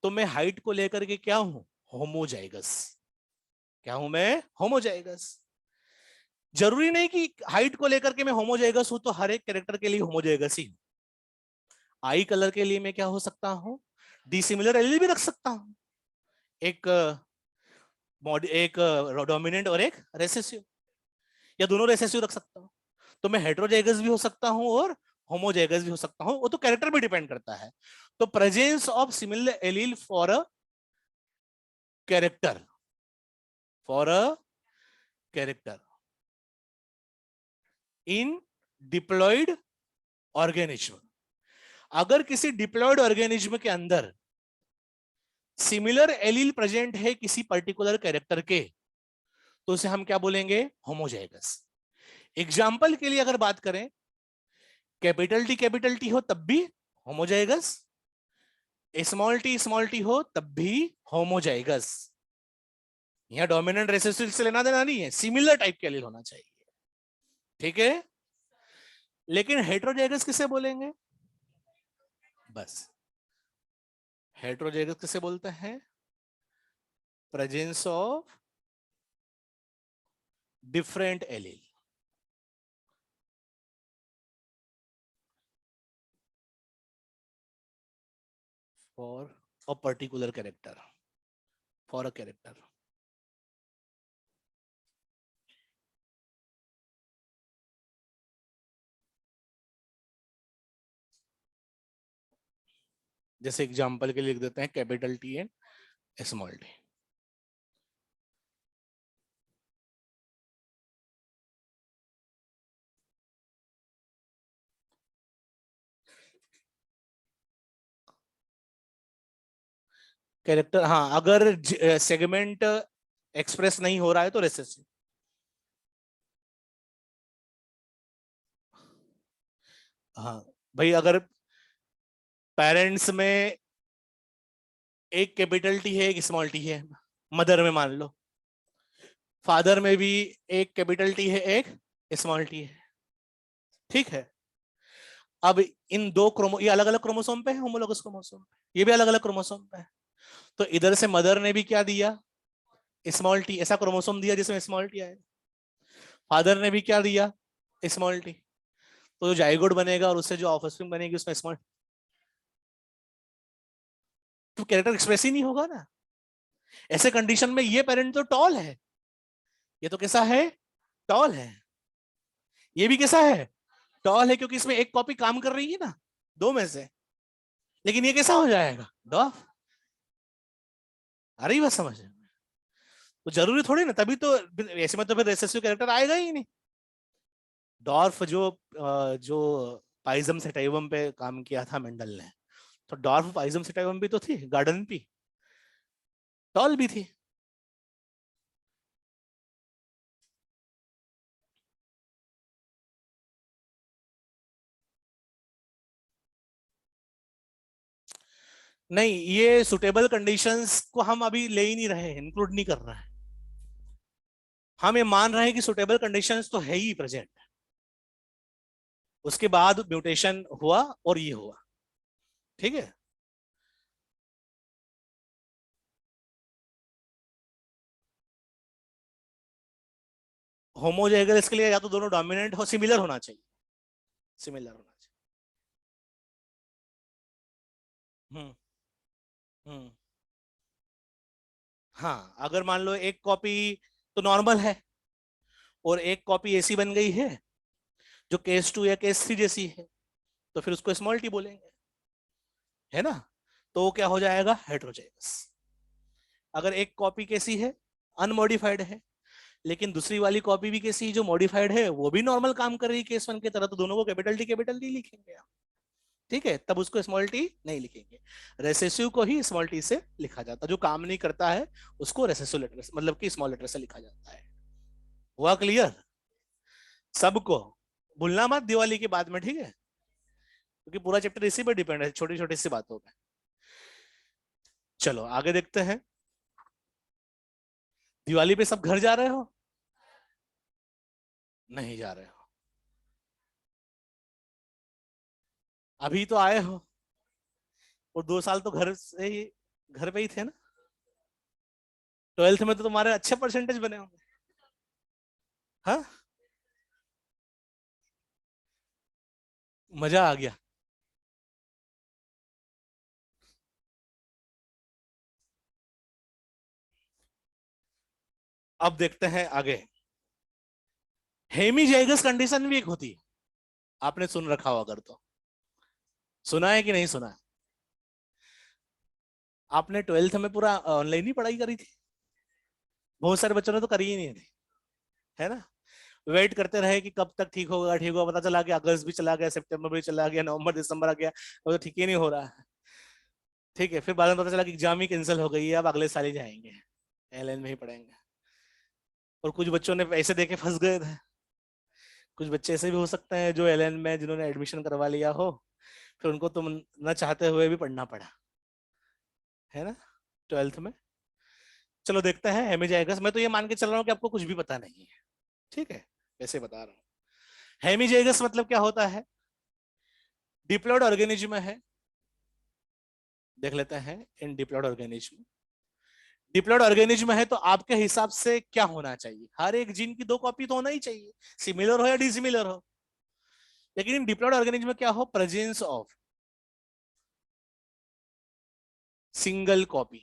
तो मैं हाइट को लेकर के क्या हूं, होमोजाइगस। क्या हूं मैं, होमोजाइगस। जरूरी नहीं कि हाइट को लेकर के मैं होमोजाइगस हूं तो हर एक कैरेक्टर के लिए होमोजाइगस ही। आई कलर के लिए मैं क्या हो सकता हूं, डिसिमिलर एलील भी रख सकता हूं, एक एक डोमिनेंट और एक रेसेसिव, या दोनों रेसेसिव रख सकता हूं। तो मैं हेट्रोजाइगस भी हो सकता हूं और होमोजाइगस भी हो सकता हूं, वो तो कैरेक्टर पे डिपेंड करता है। तो presence of similar allele for a character, for a character in diploid organism, अगर किसी डिप्लॉयड ऑर्गेनिज्म के अंदर सिमिलर एलील प्रेजेंट है किसी पर्टिकुलर कैरेक्टर के, तो उसे हम क्या बोलेंगे, होमोजाइगस। एग्जाम्पल के लिए अगर बात करें, कैपिटल टी हो तब भी होमोजाइगस, स्मॉल टी हो तब भी होमोजाइगस। यहां डोमिनेंट रेसेसिव से लेना देना नहीं है, सिमिलर टाइप के एलील होना चाहिए, ठीक है। लेकिन हेट्रोजाइगस किसे बोलेंगे, बस हेट्रोजाइगस किसे बोलते हैं, presence of different allele for a particular character, for a character. जैसे एग्जांपल के लिए लिख देते हैं capital T and small T. Character, हाँ, अगर सेगमेंट एक्सप्रेस नहीं हो रहा है तो रेसेसिव। हाँ भाई, अगर पेरेंट्स में एक कैपिटल टी है एक स्मॉल टी है, मदर में मान लो, फादर में भी एक कैपिटल टी है एक स्मॉल टी है, ठीक है। अब इन दो क्रोमो, ये अलग अलग क्रोमोसोम पे है, होमोलोगस क्रोमोसोम पे, ये भी अलग अलग क्रोमोसोम पे है। तो इधर से मदर ने भी क्या दिया, स्मॉल टी, ऐसा क्रोमोसोम दिया जिसमें स्मॉल टी आए। फादर ने भी क्या दिया, स्मॉल टी। तो जो जाइगोट बनेगा और उससे जो ऑफस्प्रिंग बनेगी उसमें स्मॉल, तो कैरेक्टर एक्सप्रेस ही नहीं होगा ना। ऐसे कंडीशन में ये पेरेंट तो टॉल है, ये तो कैसा है, टॉल है। ये भी कैसा है, टॉल है, क्योंकि इसमें एक कॉपी काम कर रही है ना, दो में से। लेकिन ये कैसा हो जाएगा, डॉफ। आ रही बात समझ, तो जरूरी थोड़ी ना, तभी तो ऐसे में तो फिर रेसेसिव कैरेक्टर आएगा ही नहीं। डॉर्फ जो पाइजम सेटाइवम पे काम किया था मेंडल ने, तो डॉर्फ पाइजम सेटाइवम भी तो थी, गार्डन भी, टॉल भी थी। नहीं, ये सुटेबल कंडीशंस को हम अभी ले ही नहीं रहे हैं, इंक्लूड नहीं कर रहे हैं। हम ये मान रहे हैं कि सुटेबल कंडीशंस तो है ही प्रेजेंट, उसके बाद म्यूटेशन हुआ और ये हुआ, ठीक है। होमोजाइगस के लिए या तो दोनों डोमिनेंट हो, सिमिलर होना चाहिए, सिमिलर होना चाहिए। हम्म हम्म। हाँ, अगर मान लो एक कॉपी तो नॉर्मल है और एक कॉपी ऐसी बन गई है जो केस 2 या केस 3 जैसी है, तो फिर उसको स्मॉल टी बोलेंगे, है ना। तो वो क्या हो जाएगा, हेट्रोजाइगस। अगर एक कॉपी कैसी है, अनमॉडिफाइड है, लेकिन दूसरी वाली कॉपी भी कैसी है जो मॉडिफाइड है, वो भी नॉर्मल काम कर रही है केस 1 की तरह, तो दोनों को कैपिटल टी लिखेंगे आप, ठीक है। तब उसको स्मॉल टी नहीं लिखेंगे, रेसेसिव को ही स्मॉल टी से लिखा जाता है, जो काम नहीं करता है उसको रेसेसिव लेटर मतलब कि स्मॉल लेटर से लिखा जाता है। हुआ क्लियर सबको? भूलना मत दिवाली के बाद में, ठीक है, क्योंकि पूरा चैप्टर इसी पे डिपेंड है, छोटी छोटी सी बातों पे। चलो आगे देखते हैं। दिवाली पे सब घर जा रहे हो? नहीं जा रहे हो? अभी तो आए हो, और 2 साल तो घर से ही, घर पे ही थे ना। 12th में तो तुम्हारे अच्छे परसेंटेज बने होंगे। हाँ, मजा आ गया। अब देखते हैं आगे। हेमीजाइगस कंडीशन भी एक होती है, आपने सुन रखा हो अगर तो, सुना है कि नहीं सुना है? आपने 12th में पूरा ऑनलाइन ही पढ़ाई करी थी? बहुत सारे बच्चों ने तो करी ही नहीं थी, है ना। वेट करते रहे कि कब तक ठीक होगा ठीक होगा, पता चला कि अगस्त भी चला गया, सितंबर भी चला गया, नवंबर दिसंबर आ गया, वो तो ठीक ही नहीं हो रहा है। ठीक है, फिर बाद में पता चला कि एग्जाम ही कैंसिल हो गई है, अब अगले साल ही जाएंगे, एलएन में ही पढ़ेंगे। और कुछ बच्चों ने पैसे देके फंस गए थे। कुछ बच्चे ऐसे भी हो सकते हैं जो एलएन में जिन्होंने एडमिशन करवा लिया हो, फिर उनको तो न चाहते हुए भी पढ़ना पड़ा, है ना, 12th में। चलो देखते हैं हेमीजाइगस। मैं तो ये मान के चल रहा हूँ कि आपको कुछ भी पता नहीं है, ठीक है, वैसे बता रहा हूँ। हेमीजाइगस मतलब क्या होता है? डिप्लॉयड ऑर्गेनिज्म है, देख लेते हैं इन डिप्लॉयड ऑर्गेनिज्म। डिप्लॉयड ऑर्गेनिज्म है तो आपके हिसाब से क्या होना चाहिए? हर एक जीन की 2 कॉपी तो होना ही चाहिए, सिमिलर हो या डिसिमिलर हो। लेकिन इन डिप्लॉयड ऑर्गेनिज्म में क्या हो, presence of single copy,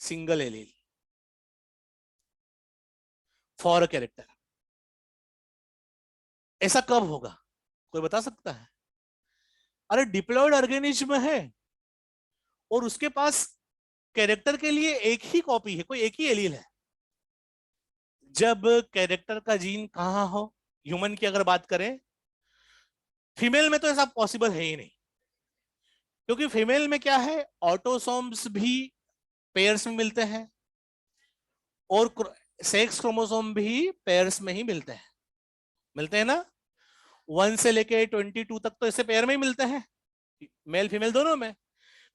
single allele for a character. ऐसा कब होगा, कोई बता सकता है? अरे डिप्लॉयड ऑर्गेनिज्म है और उसके पास कैरेक्टर के लिए एक ही कॉपी है, कोई एक ही एलील है। जब कैरेक्टर का जीन कहां हो, ह्यूमन की अगर बात करें, फीमेल में तो ऐसा पॉसिबल है ही नहीं, क्योंकि फीमेल में क्या है, ऑटोसोम्स भी पेयर्स में मिलते हैं और सेक्स क्रोमोसोम भी पेयर्स में ही मिलते हैं ना। 1 से लेके 22 तक तो ऐसे पेयर में ही मिलते हैं, मेल फीमेल दोनों में।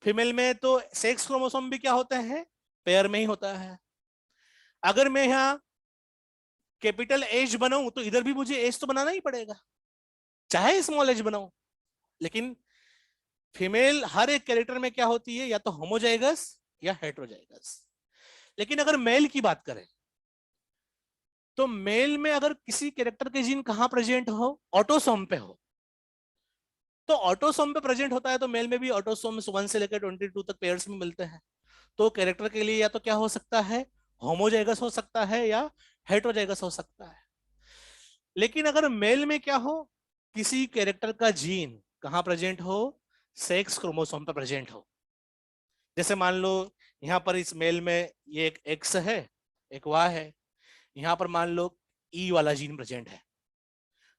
फीमेल में तो सेक्स क्रोमोसोम भी क्या होता है, पेयर में ही होता है। अगर मैं यहाँ कैपिटल एच बनाऊं तो इधर भी मुझे एच तो बनाना ही पड़ेगा, चाहे स्मॉल एच बनाऊं। लेकिन फीमेल हर एक कैरेक्टर में क्या होती है, या तो होमोजाइगस या हेट्रोजाइगस। लेकिन अगर मेल की बात करें, तो मेल में अगर किसी कैरेक्टर के जीन कहां प्रेजेंट हो, ऑटोसोम पे हो, तो ऑटोसोम पे प्रेजेंट होता है, तो मेल में भी ऑटोसोम्स 1 से लेकर 22 तक पेयर्स में मिलते हैं। तो कैरेक्टर के लिए या तो क्या हो सकता है, होमोजाइगस हो सकता है या हेट्रोजाइगस हो सकता है। लेकिन अगर मेल में क्या हो, किसी कैरेक्टर का जीन कहां प्रेजेंट हो, सेक्स क्रोमोसोम पर प्रेजेंट हो। जैसे मान लो यहां पर इस मेल में ये एक एक्स है, एक वाई है, यहां पर मान लो ई वाला जीन प्रेजेंट है,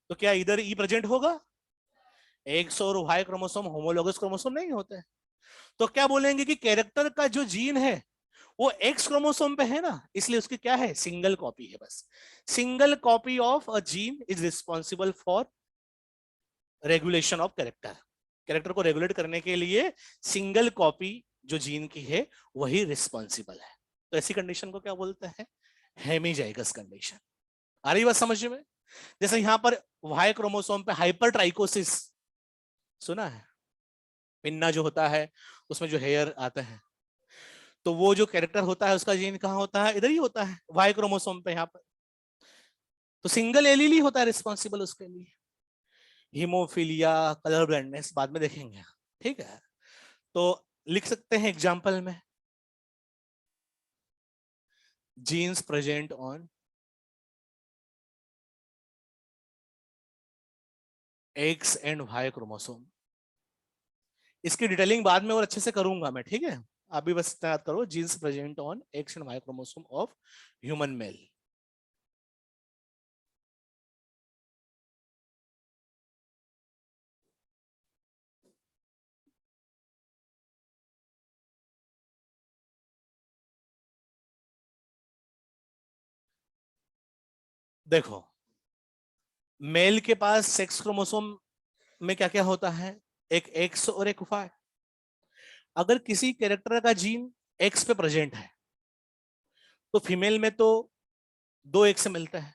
तो क्या इधर ई प्रेजेंट होगा? एक्स और वाई क्रोमोसोम होमोलोगस क्रोमोसोम नहीं होते। तो क्या बोलेंगे कि कैरेक्टर का जो जीन है वो एक्स क्रोमोसोम पे है ना, इसलिए उसकी क्या है, सिंगल कॉपी है बस। Single copy of a gene is responsible for regulation of character. Character को रेगुलेट करने के लिए सिंगल कॉपी जो जीन की है वही रिस्पॉन्सिबल है। तो ऐसी कंडीशन को क्या बोलते हैं, हेमीजाइगस कंडीशन। आ रही बात समझ में? जैसे यहां पर वाई क्रोमोसोम पे हाइपर ट्राइकोसिस सुना है, पिन्ना जो होता है उसमें जो हेयर आता है, तो वो जो कैरेक्टर होता है उसका जीन कहाँ होता है? इधर ही होता है, वाई क्रोमोसोम पे यहाँ पर। तो सिंगल एलील ही होता है रिस्पॉन्सिबल उसके लिए। हीमोफीलिया, कलर ब्लाइंडनेस बाद में देखेंगे, ठीक है? तो लिख सकते हैं एग्जाम्पल में, genes present on X and Y chromosome. इसकी डिटेलिंग बाद में और अच्छे से करूंगा मैं, ठीक है? अभी बस इतना याद करो, genes present on X and Y chromosome of human male. देखो, मेल के पास सेक्स क्रोमोसोम में क्या क्या होता है? एक एक्स और एक वाई। अगर किसी कैरेक्टर का जीन एक्स पे प्रेजेंट है तो फीमेल में तो दो एक्स से मिलता है,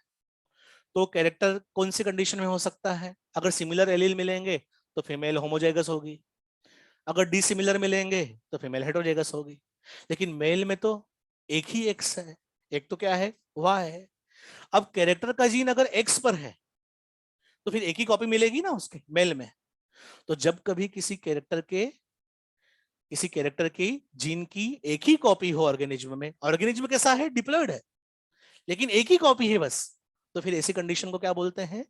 तो कैरेक्टर कौन सी कंडीशन में हो सकता है? अगर सिमिलर एलील मिलेंगे तो फीमेल होमोजाइगस होगी, अगर डिसिमिलर मिलेंगे तो फीमेल हेटेरोजाइगस होगी। लेकिन मेल में तो एक ही एक्स है, एक तो क्या है? वाई है। अब कैरेक्टर का जीन अगर एक्स पर है तो फिर एक ही कॉपी मिलेगी ना उसके मेल में। तो जब कभी किसी कैरेक्टर की जीन की एक ही कॉपी हो ऑर्गेनिज्म में, ऑर्गेनिज्म कैसा है? डिप्लॉयड है, लेकिन एक ही कॉपी है बस, तो फिर ऐसी कंडीशन को क्या बोलते हैं?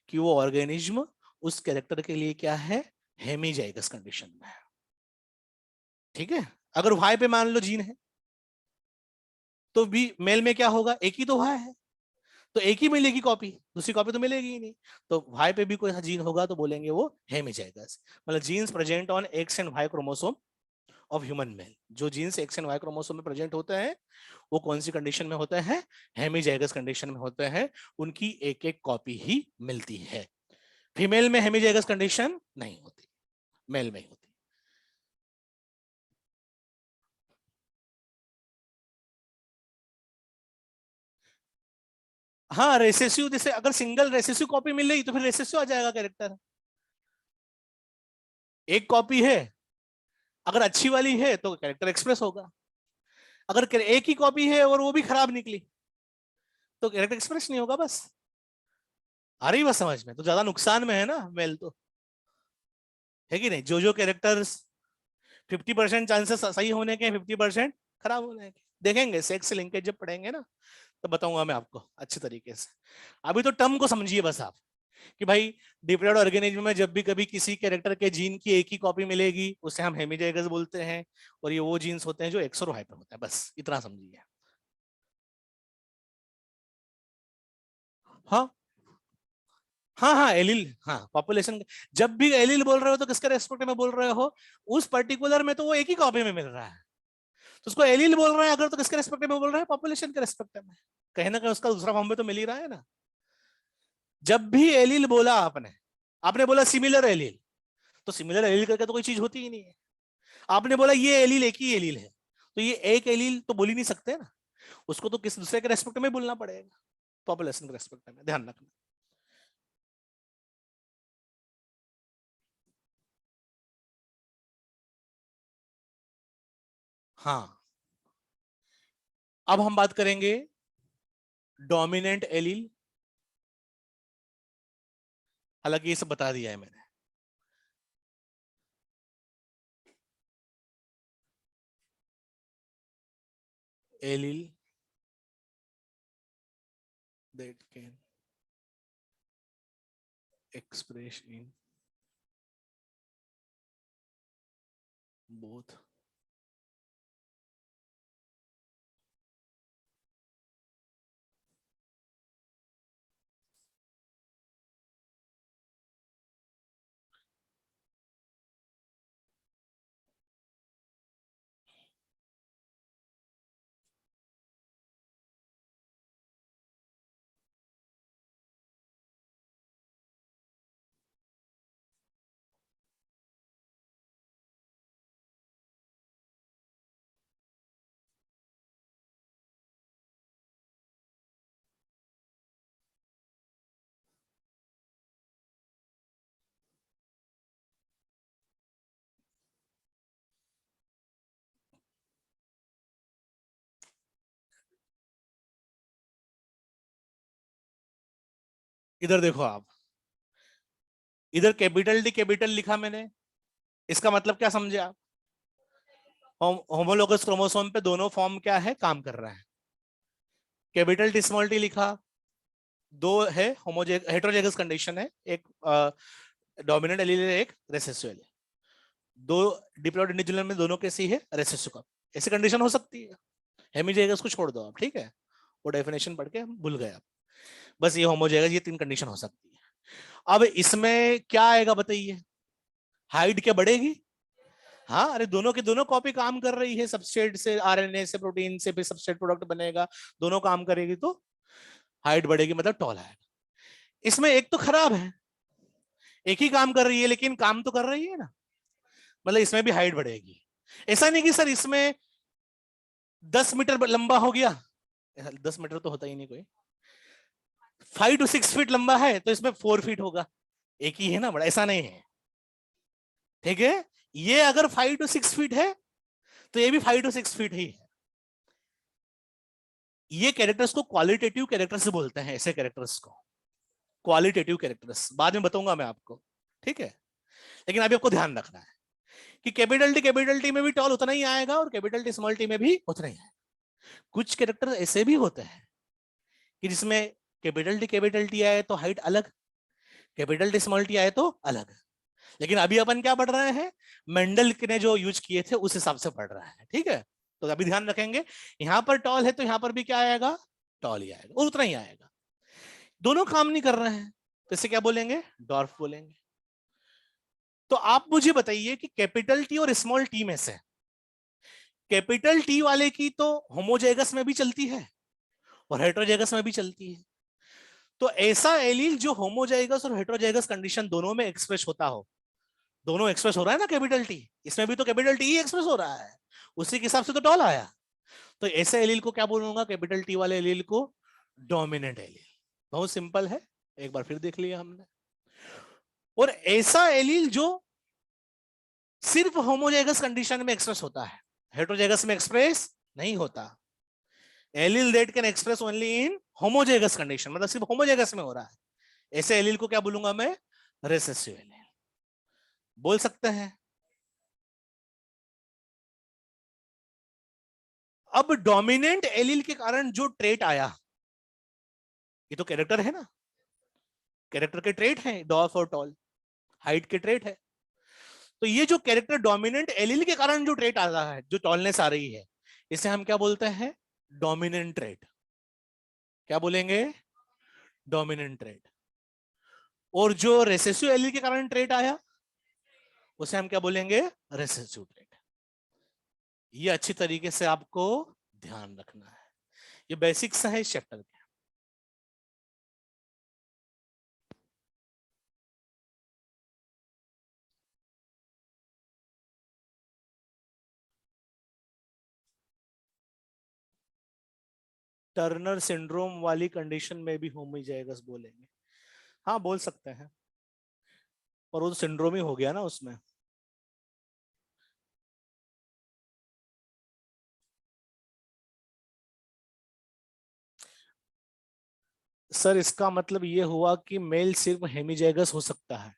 कि वो ऑर्गेनिज्म उस कैरेक्टर के लिए क्या है? हेमीजाइगस कंडीशन में है, ठीक है? अगर वाई पे मान लो जीन है तो भी मेल में क्या होगा? एक ही तो वाई है, तो एक ही मिलेगी कॉपी, दूसरी कॉपी तो मिलेगी ही नहीं। तो वाई पे भी कोई ऐसा जीन होगा तो बोलेंगे वो हेमीजाइगस। मतलब genes present on X and Y chromosome of human male, जो genes X and Y chromosome में प्रेजेंट होते हैं वो कौन सी कंडीशन में होते हैं? हेमीजाइगस कंडीशन में होते हैं। उनकी एक एक कॉपी ही मिलती है। फीमेल में हेमीजाइगस कंडीशन नहीं होती, मेल में ही होती। हाँ, रेसेसिव, जैसे अगर सिंगल रेसेसिव कॉपी मिल रही तो फिर रेसेसिव आ जाएगा कैरेक्टर। एक कॉपी है, अगर अच्छी वाली है तो कैरेक्टर एक्सप्रेस होगा। अगर एक ही कॉपी है और वो भी खराब निकली तो कैरेक्टर एक्सप्रेस नहीं होगा बस। आ रही बात समझ में? तो ज्यादा नुकसान में है ना मेल तो, है कि नहीं? जो कैरेक्टर्स 50% चांसेस सही होने के, 50% खराब होने के। देखेंगे सेक्स लिंकेज जब पढ़ेंगे ना, तो बताऊंगा मैं आपको अच्छे तरीके से। अभी तो टर्म को समझिए बस आप, कि भाई डिप्लॉयड ऑर्गेनिज्म में जब भी कभी किसी कैरेक्टर के जीन की एक ही कॉपी मिलेगी उसे हम हेमीजाइगस बोलते हैं, और ये वो जीन्स होते हैं जो एक्स और वाई पे होते हैं, बस इतना समझिए। हाँ हाँ हाँ, एलिल, हाँ पॉपुलेशन। जब भी एलिल बोल रहे हो तो किसके रेस्पेक्ट में बोल रहे हो? उस पर्टिकुलर में तो वो एक ही कॉपी में मिल रहा है, तो उसको एलिल बोल रहे हैं अगर, तो किसके रेस्पेक्ट में बोल रहे हैं? पॉपुलेशन के रेस्पेक्ट में। कहीं ना कहीं उसका दूसरा फॉर्म में तो मिल ही रहा है ना। जब भी एलिल बोला आपने, आपने बोला सिमिलर एलिल, तो सिमिलर एलील करके तो कोई चीज होती ही नहीं है। आपने बोला ये एलील एक ही एलील है, तो ये एक एलील तो बोल ही नहीं सकते ना, उसको तो किसी दूसरे के रेस्पेक्ट में बोलना पड़ेगा, पॉपुलेशन के रेस्पेक्ट में, ध्यान रखना। हाँ, अब हम बात करेंगे डोमिनेंट एलील। हालांकि ये सब बता दिया है मैंने। Allele that can express in both इधर देखो आप, इधर कैपिटल डी कैपिटल लिखा मैंने, इसका मतलब क्या समझे आप? होमोलोगस क्रोमोसोम पे दोनों फॉर्म क्या है, काम कर रहा है। कैपिटल टी स्मॉल टी लिखा, दो है हेटेरोजाइगस कंडीशन है, एक डोमिनेंट एलील है, एक रिसेसिव एलील। दो डिप्लॉइड इंडिविजुअल में दोनों कैसी है, रिसेसिव का। ऐसी कंडीशन हो सकती है। हेमिजाइगस को छोड़ दो आप, ठीक है, वो डेफिनेशन पढ़ के हम भूल गए आप। बस ये होमोजाइगस, ये तीन कंडीशन हो सकती है। अब इसमें क्या आएगा बताइए, हाइट क्या बढ़ेगी? हाँ, अरे दोनों की दोनों कॉपी काम कर रही है, सबस्ट्रेट से आरएनए से प्रोटीन से, फिर सबस्ट्रेट प्रोडक्ट बनेगा, दोनों काम करेगी तो हाइट बढ़ेगी, मतलब टॉल आएगा। इसमें एक तो खराब है, एक ही काम कर रही है लेकिन काम तो कर रही है ना, मतलब इसमें भी हाइट बढ़ेगी। ऐसा नहीं कि सर इसमें 10 मीटर लंबा हो गया, 10 मीटर तो होता ही नहीं कोई, 5 to 6 फीट लंबा है तो इसमें 4 फीट होगा, एक ही है ना बड़ा, ऐसा नहीं है। ठीक है, ये अगर 5 to 6 फीट है तो ये भी 5 to 6 फीट ही है। ये कैरेक्टर्स को क्वालिटेटिव कैरेक्टर्स बोलते हैं, ऐसे कैरेक्टर्स को क्वालिटेटिव कैरेक्टर्स, बाद में बताऊंगा मैं आपको, ठीक है। लेकिन अभी आपको ध्यान रखना है कि कैपिटल टी में भी टॉल उतना ही आएगा और कैपिटल टी स्मॉल टी में भी उतना ही आएगा। कुछ कैरेक्टर ऐसे भी होते हैं कि जिसमें कैपिटल टी आए तो हाइट अलग, कैपिटल टी स्मॉल टी आए तो अलग। लेकिन अभी अपन क्या पढ़ रहे हैं, मेंडल ने जो यूज किए थे उस हिसाब से पढ़ रहे हैं, ठीक है। तो अभी ध्यान रखेंगे, यहां पर टॉल है तो यहां पर भी क्या आएगा, टॉल ही आएगा और उतना ही आएगा। दोनों काम नहीं कर रहे हैं तो इसे क्या बोलेंगे, डॉर्फ बोलेंगे। तो आप मुझे बताइए कि कैपिटल टी और स्मॉल टी में से कैपिटल टी वाले की तो होमोजाइगस में भी चलती है और हेटेरोजाइगस में भी चलती है। तो ऐसा एलील जो होमोजाइगस और हेटेरोजाइगस कंडीशन दोनों में एक्सप्रेस होता हो, दोनों एक्सप्रेस हो रहा है ना कैपिटल टी, इसमें भी तो कैपिटल टी ही एक्सप्रेस हो रहा है, उसी के हिसाब से तो टॉल आया। तो ऐसे एलील को क्या बोलूंगा, कैपिटल टी वाले एलील को डोमिनेंट एलील। बहुत सिंपल है, एक बार फिर देख लिया हमने। और ऐसा एलील जो सिर्फ होमोजाइगस कंडीशन में एक्सप्रेस होता है, हेटेरोजाइगस में एक्सप्रेस नहीं होता। Allele that can express only in homozygous condition, मतलब सिर्फ होमोजाइगस में हो रहा है, ऐसे एलील को क्या बोलूंगा मैं, रिसेसिव एलील बोल सकते हैं। अब डोमिनेंट एलील के कारण जो ट्रेट आया, ये तो कैरेक्टर है ना, कैरेक्टर के ट्रेट हैं, डॉर्फ और टॉल, हाइट के ट्रेट है। तो ये जो कैरेक्टर डोमिनेंट एलील के कारण जो ट्रेट आ रहा है, जो टॉलनेस आ रही है, इसे हम क्या बोलते हैं, डोमिनेंट ट्रेट। क्या बोलेंगे, डोमिनेंट ट्रेट। और जो रेसेसिव एलील के कारण ट्रेट आया, उसे हम क्या बोलेंगे, रेसेसिव ट्रेट। ये अच्छी तरीके से आपको ध्यान रखना है, ये बेसिक्स है इस चैप्टर के। टर्नर सिंड्रोम वाली कंडीशन में भी होमोजाइगस बोलेंगे, हाँ बोल सकते हैं, और वो सिंड्रोम ही हो गया ना उसमें। सर इसका मतलब ये हुआ कि मेल सिर्फ हेमिजाइगस हो सकता है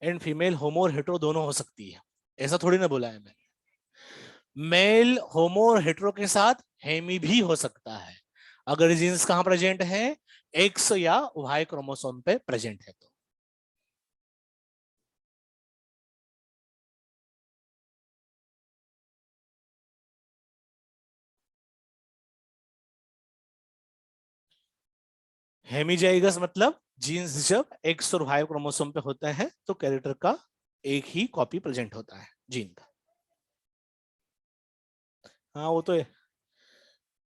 एंड फीमेल होमो और हेट्रो दोनों हो सकती है, ऐसा थोड़ी ना बोला है मैंने। मेल होमो और हेट्रो के साथ हेमी भी हो सकता है, अगर जीन्स कहां प्रेजेंट है, एक्स या वाई क्रोमोसोम पे प्रेजेंट है तो। हेमिजाइगस मतलब जीन्स जब एक्स और वाई क्रोमोसोम पे होता है तो कैरेक्टर का एक ही कॉपी प्रेजेंट होता है जीन का। हाँ वो तो है,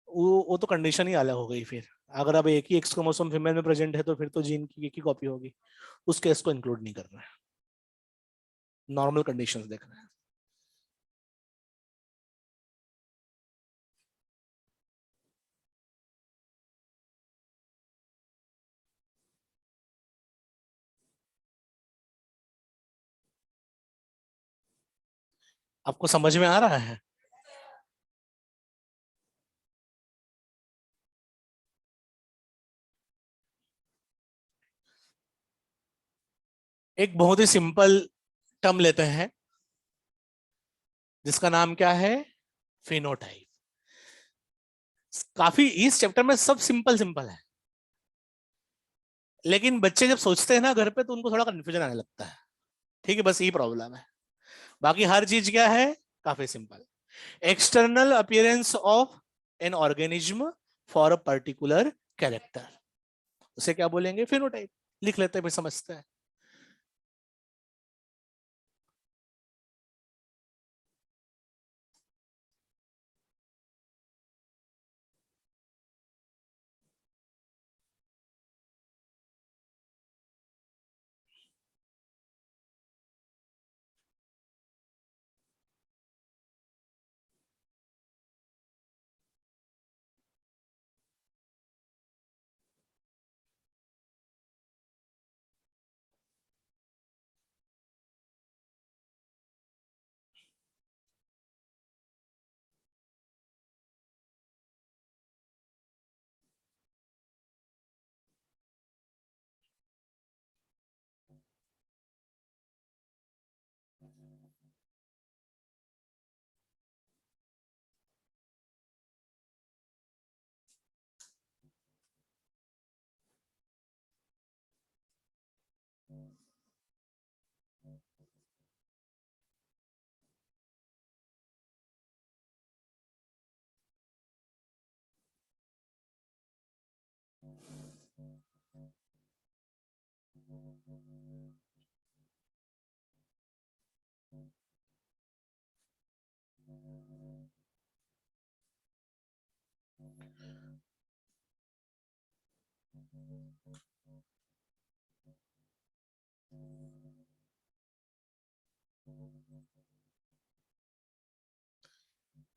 वो तो कंडीशन ही अलग हो गई फिर। अगर अब एक ही एक्स क्रोमोसोम फीमेल में प्रेजेंट है तो फिर तो जीन की एक ही कॉपी होगी, उस केस को इंक्लूड नहीं कर रहा है, नॉर्मल कंडीशंस देख रहे हैं। आपको समझ में आ रहा है? एक बहुत ही सिंपल टर्म लेते हैं जिसका नाम क्या है, फिनोटाइप। काफी इस चैप्टर में सब सिंपल सिंपल है, लेकिन बच्चे जब सोचते हैं ना घर पे तो उनको थोड़ा कंफ्यूजन आने लगता है। ठीक है, बस यही प्रॉब्लम है, बाकी हर चीज क्या है, काफी simple. External appearance of an organism for a particular character, उसे क्या बोलेंगे, फिनोटाइप। लिख लेते हैं फिर समझते हैं।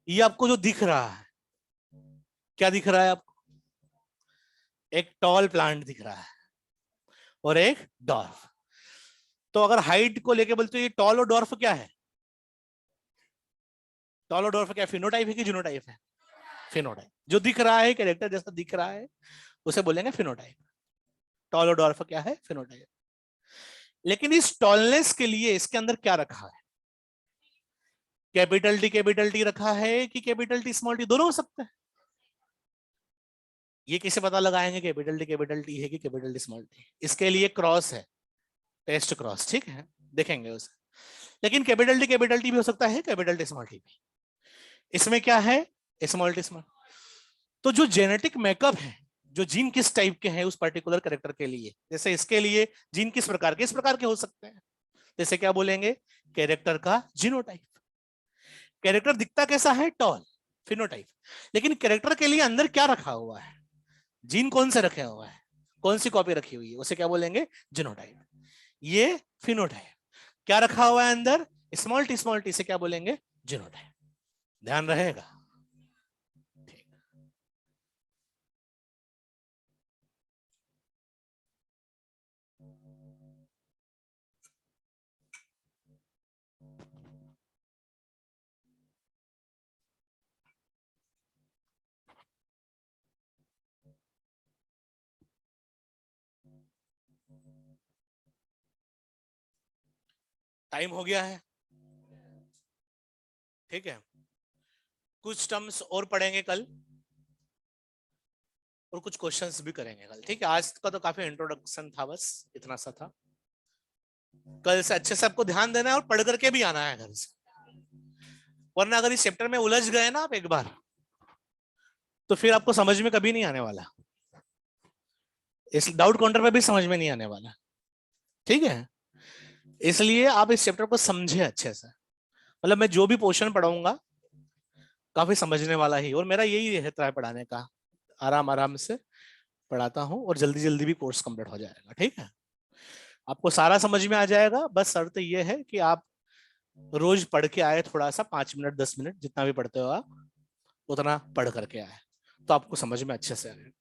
ये आपको जो दिख रहा है, क्या दिख रहा है आपको, एक टॉल प्लांट दिख रहा है और एक डॉर्फ। तो अगर हाइट को लेके बोलते हो ये टॉल और डॉर्फ क्या है, टॉल और डॉर्फ क्या, फिनोटाइप है कि जीनोटाइप है, फिनोटाइप। जो दिख रहा है कैरेक्टर जैसा दिख रहा है उसे बोलेंगे फिनोटाइप। टॉल और डॉर्फ क्या है, फिनोटाइप। लेकिन इस टॉलनेस के लिए इसके अंदर क्या रखा है, कैपिटल टी रखा है कि कैपिटल टी स्मॉल टी, दोनों हो सकते हैं। ये कैसे पता लगाएंगे कैपिटल टी है कि कैपिटल टी स्मॉल टी, इसके लिए क्रॉस है, टेस्ट क्रॉस, ठीक है, देखेंगे उसे। लेकिन कैपिटल टी भी हो सकता है, कैपिटल टी स्मॉल टी भी। इसमें क्या है, स्मॉल टी स्मॉल। तो जो जेनेटिक मेकअप है, जो जीन किस टाइप के हैं उस पर्टिकुलर कैरेक्टर के लिए, जैसे इसके लिए जीन किस प्रकार के, इस प्रकार के हो सकते हैं, जैसे क्या बोलेंगे, कैरेक्टर का जीनोटाइप। कैरेक्टर दिखता कैसा है, टॉल, फिनोटाइप। लेकिन कैरेक्टर के लिए अंदर क्या रखा हुआ है, जीन कौन से रखे हुआ है, कौन सी कॉपी रखी हुई है, उसे क्या बोलेंगे, जीनोटाइप। ये फिनोटाइप। क्या रखा हुआ है अंदर, स्मॉल टी से क्या बोलेंगे, जीनोटाइप। ध्यान रहेगा। टाइम हो गया है, ठीक है। कुछ टर्म्स और पढ़ेंगे कल और कुछ क्वेश्चंस भी करेंगे कल, ठीक है। आज का तो काफी इंट्रोडक्शन था, बस इतना सा था। कल से अच्छे से आपको ध्यान देना है और पढ़ करके भी आना है घर से, वरना अगर इस चैप्टर में उलझ गए ना आप एक बार, तो फिर आपको समझ में कभी नहीं आने वाला, इस डाउट काउंटर पे भी समझ में नहीं आने वाला, ठीक है। इसलिए आप इस चैप्टर को समझे अच्छे से, मतलब मैं जो भी पोर्शन पढ़ाऊंगा काफी समझने वाला ही, और मेरा यही रहता है पढ़ाने का, आराम आराम से पढ़ाता हूँ और जल्दी जल्दी भी कोर्स कंप्लीट हो जाएगा, ठीक है। आपको सारा समझ में आ जाएगा, बस शर्त यह है कि आप रोज पढ़ के आए, थोड़ा सा 5 मिनट 10 मिनट जितना भी पढ़ते हो आप उतना पढ़ करके आए, तो आपको समझ में अच्छे से आएगा।